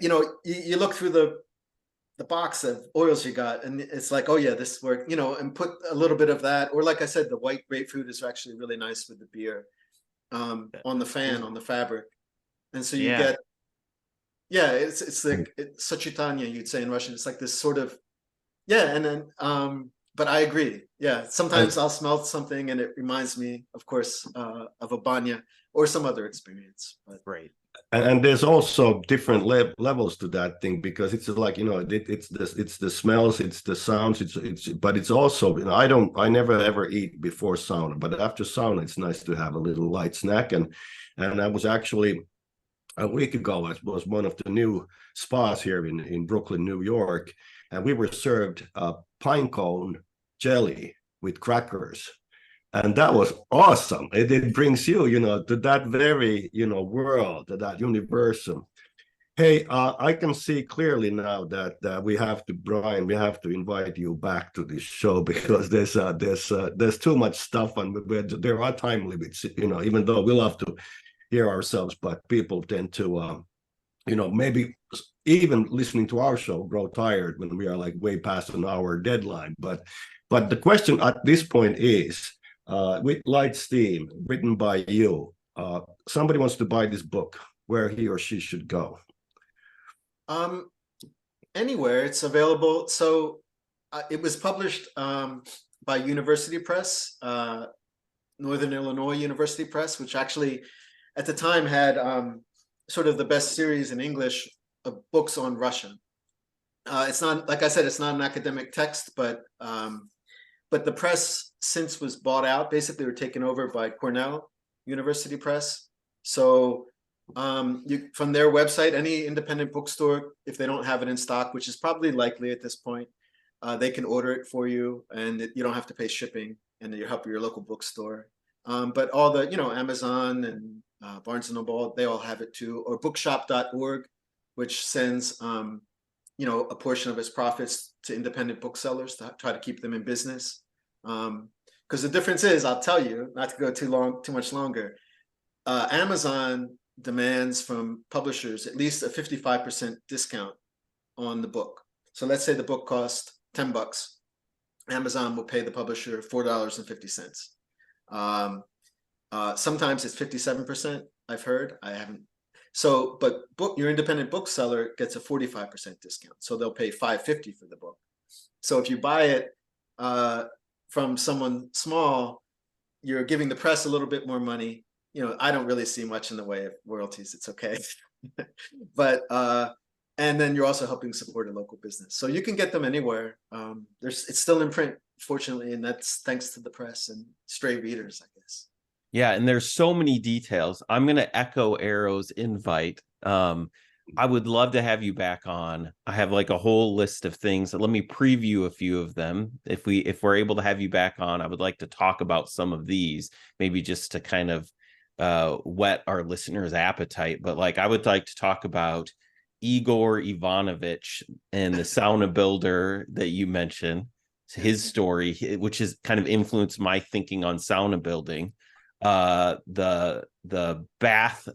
you look through the box of oils you got, and it's like, oh yeah, this work, and put a little bit of that, or like I said, the white grapefruit is actually really nice with the beer, on the fan, on the fabric, and so you get, it's like sachitanya, you'd say in Russian. It's like this sort of, and then but I agree, sometimes I'll smell something and it reminds me, of course, of a banya or some other experience. But right. And there's also different levels to that thing, because it's like, it's the smells, it's the sounds, but it's also, I never ever eat before sauna, but after sauna it's nice to have a little light snack. And I was actually a week ago, I was one of the new spas here in Brooklyn, New York, and we were served a pine cone jelly with crackers. And that was awesome. It brings you, to that very, world, to that universum. Hey, I can see clearly now that we have to, Bryon, we have to invite you back to this show, because there's too much stuff, and there are time limits, even though we love to hear ourselves, but people tend to, maybe even listening to our show grow tired when we are like way past an hour deadline. But the question at this point is, with Light Steam, written by you, somebody wants to buy this book, where he or she should go? Anywhere. It's available. So it was published by University Press, Northern Illinois University Press, which actually at the time had sort of the best series in English of books on Russian. It's not, like I said, it's not an academic text, but the press since was bought out. Basically, were taken over by Cornell University Press. So from their website, any independent bookstore, if they don't have it in stock, which is probably likely at this point, they can order it for you, and you don't have to pay shipping, and you help your local bookstore. But all the, Amazon and Barnes and Noble, they all have it too, or bookshop.org, which sends, a portion of its profits to independent booksellers to try to keep them in business. Because the difference is, I'll tell you, not to go too much longer, Amazon demands from publishers at least a 55% discount on the book. So let's say the book cost $10. Amazon will pay the publisher $4.50. Sometimes it's 57%, I've heard. I haven't. So, but your independent bookseller gets a 45% discount. So they'll pay $5.50 for the book. So if you buy it from someone small, you're giving the press a little bit more money. I don't really see much in the way of royalties. It's okay. But and then you're also helping support a local business. So you can get them anywhere. It's still in print, fortunately, and that's thanks to the press and stray readers, I guess. Yeah, and there's so many details. I'm going to echo Eero's invite. I would love to have you back on. I have like a whole list of things. Let me preview a few of them. If we're able to have you back on, I would like to talk about some of these, maybe just to kind of whet our listeners' appetite. But like, I would like to talk about Igor Ivanovich and the sauna builder that you mentioned, his story, which has kind of influenced my thinking on sauna building. the bath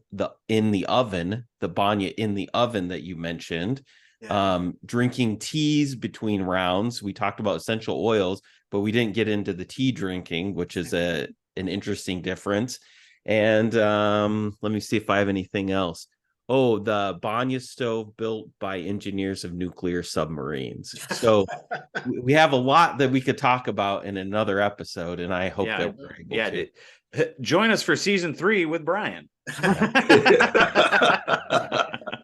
in the oven, the banya in the oven that you mentioned. Yeah. Drinking teas between rounds. We talked about essential oils, but we didn't get into the tea drinking, which is an interesting difference. And let me see if I have anything else. Oh, the Banya stove built by engineers of nuclear submarines. So we have a lot that we could talk about in another episode, and I hope that we're able to. Join us for season 3 with Bryon.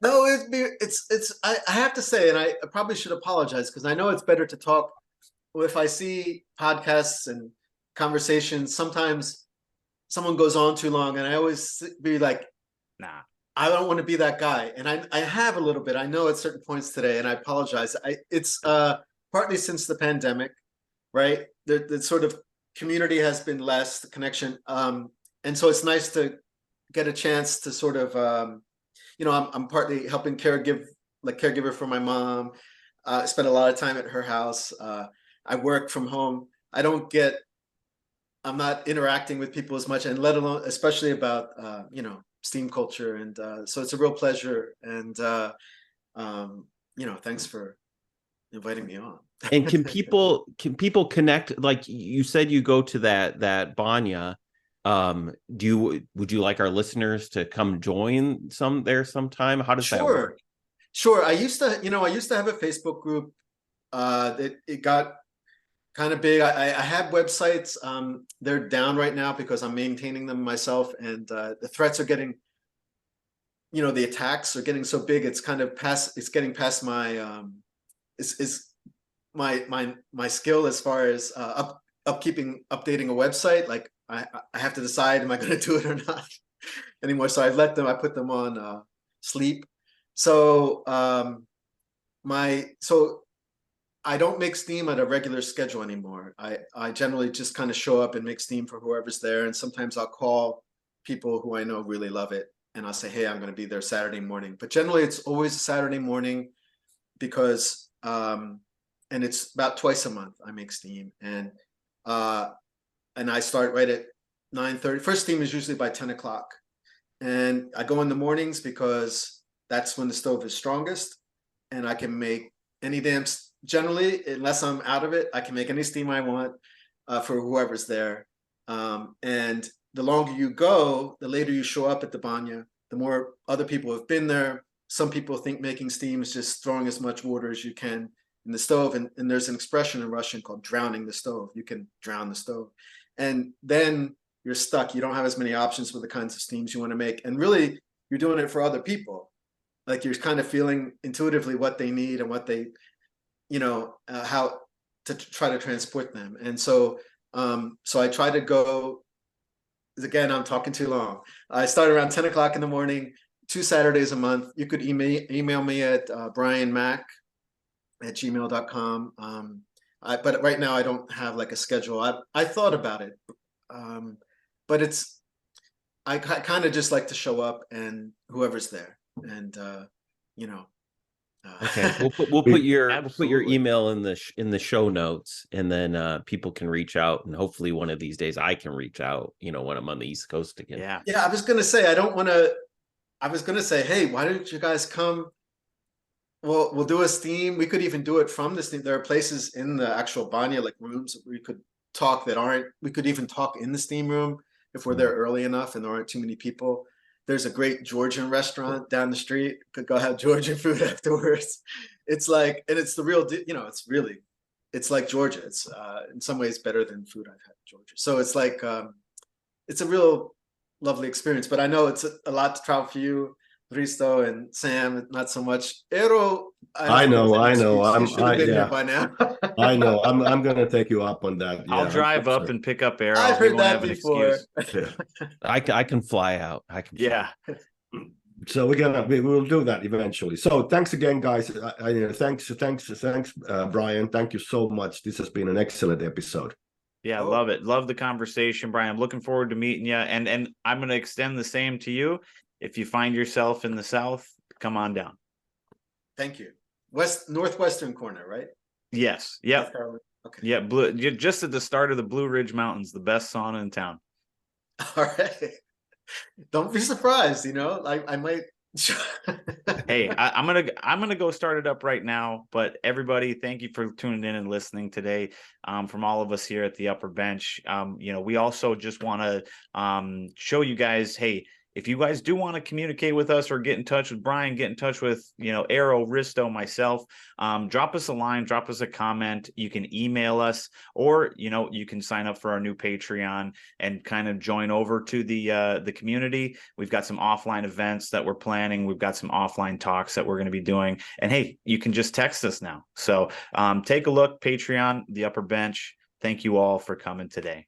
No, I have to say, and I probably should apologize because I know it's better to talk. If I see podcasts and conversations, sometimes someone goes on too long, and I always be like, nah, I don't want to be that guy. And I have a little bit, I know at certain points today, and I apologize. It's partly since the pandemic, right? The sort of community has been less, the connection. And so it's nice to get a chance to sort of, I'm partly helping caregiver for my mom. I spend a lot of time at her house. I work from home. I'm not interacting with people as much, and let alone, especially about, steam culture. And so it's a real pleasure. And, thanks for inviting me on. And can people connect? Like you said, you go to that Banya. Would you like our listeners to come join there sometime? How does that work? Sure. I used to have a Facebook group. It got kind of big. I have websites. They're down right now because I'm maintaining them myself, and the threats are getting, the attacks are getting so big. It's kind of getting past my my skill as far as updating a website. Like I have to decide, am I going to do it or not anymore? So I put them on sleep. So I don't make steam at a regular schedule anymore. I generally just kind of show up and make steam for whoever's there. And sometimes I'll call people who I know really love it, and I'll say, hey, I'm going to be there Saturday morning. But generally it's always a Saturday morning because, and it's about twice a month I make steam. And I start right at 9:30. First steam is usually by 10 o'clock. And I go in the mornings because that's when the stove is strongest. And I can make generally, unless I'm out of it, I can make any steam I want for whoever's there. And the longer you go, the later you show up at the banya, the more other people have been there. Some people think making steam is just throwing as much water as you can in the stove. And there's an expression in Russian called drowning the stove. You can drown the stove. And then you're stuck. You don't have as many options for the kinds of steams you want to make. And really, you're doing it for other people. Like you're kind of feeling intuitively what they need and what they, how to try to transport them. And so I try to go, again, I'm talking too long. I start around 10 o'clock in the morning, 2 Saturdays a month. You could email me at bryonmac@gmail.com. But right now I don't have like a schedule. I thought about it, but I kind of just like to show up and whoever's there, and Okay, we'll put your email in the show notes, and then people can reach out, and hopefully one of these days I can reach out, when I'm on the East Coast again. Yeah. I was gonna say hey, why don't you guys come? Well, we'll do a steam. We could even do it from the steam. There are places in the actual banya, like rooms we could talk we could even talk in the steam room if we're there early enough and there aren't too many people. There's a great Georgian restaurant down the street. Could go have Georgian food afterwards. It's like, and it's the real, it's like Georgia. It's in some ways better than food I've had in Georgia. So it's like, it's a real lovely experience. But I know it's a lot to travel for you, Risto and Sam, not so much. Eero, I know. You should have been here by now. I know. I'm going to take you up on that. I'll drive up and pick up Eero. I've heard that before. I can fly out. So we'll do that eventually. So thanks again, guys. Thanks, Bryon. Thank you so much. This has been an excellent episode. Yeah, I love it. Love the conversation, Bryon. I'm looking forward to meeting you. And I'm going to extend the same to you. If you find yourself in the South, come on down. Thank you. Northwestern corner, right? Yes. Yep. Okay. Yeah. Just at the start of the Blue Ridge Mountains, the best sauna in town. All right. Don't be surprised, I might. Hey, I'm gonna go start it up right now. But everybody, thank you for tuning in and listening today. From all of us here at the Upper Bench, we also just want to show you guys, hey, if you guys do want to communicate with us or get in touch with Bryon, get in touch with Eero, Risto, myself, drop us a line, drop us a comment. You can email us, or you can sign up for our new Patreon and kind of join over to the community. We've got some offline events that we're planning. We've got some offline talks that we're going to be doing. And hey, you can just text us now. So take a look, Patreon, the Upper Bench. Thank you all for coming today.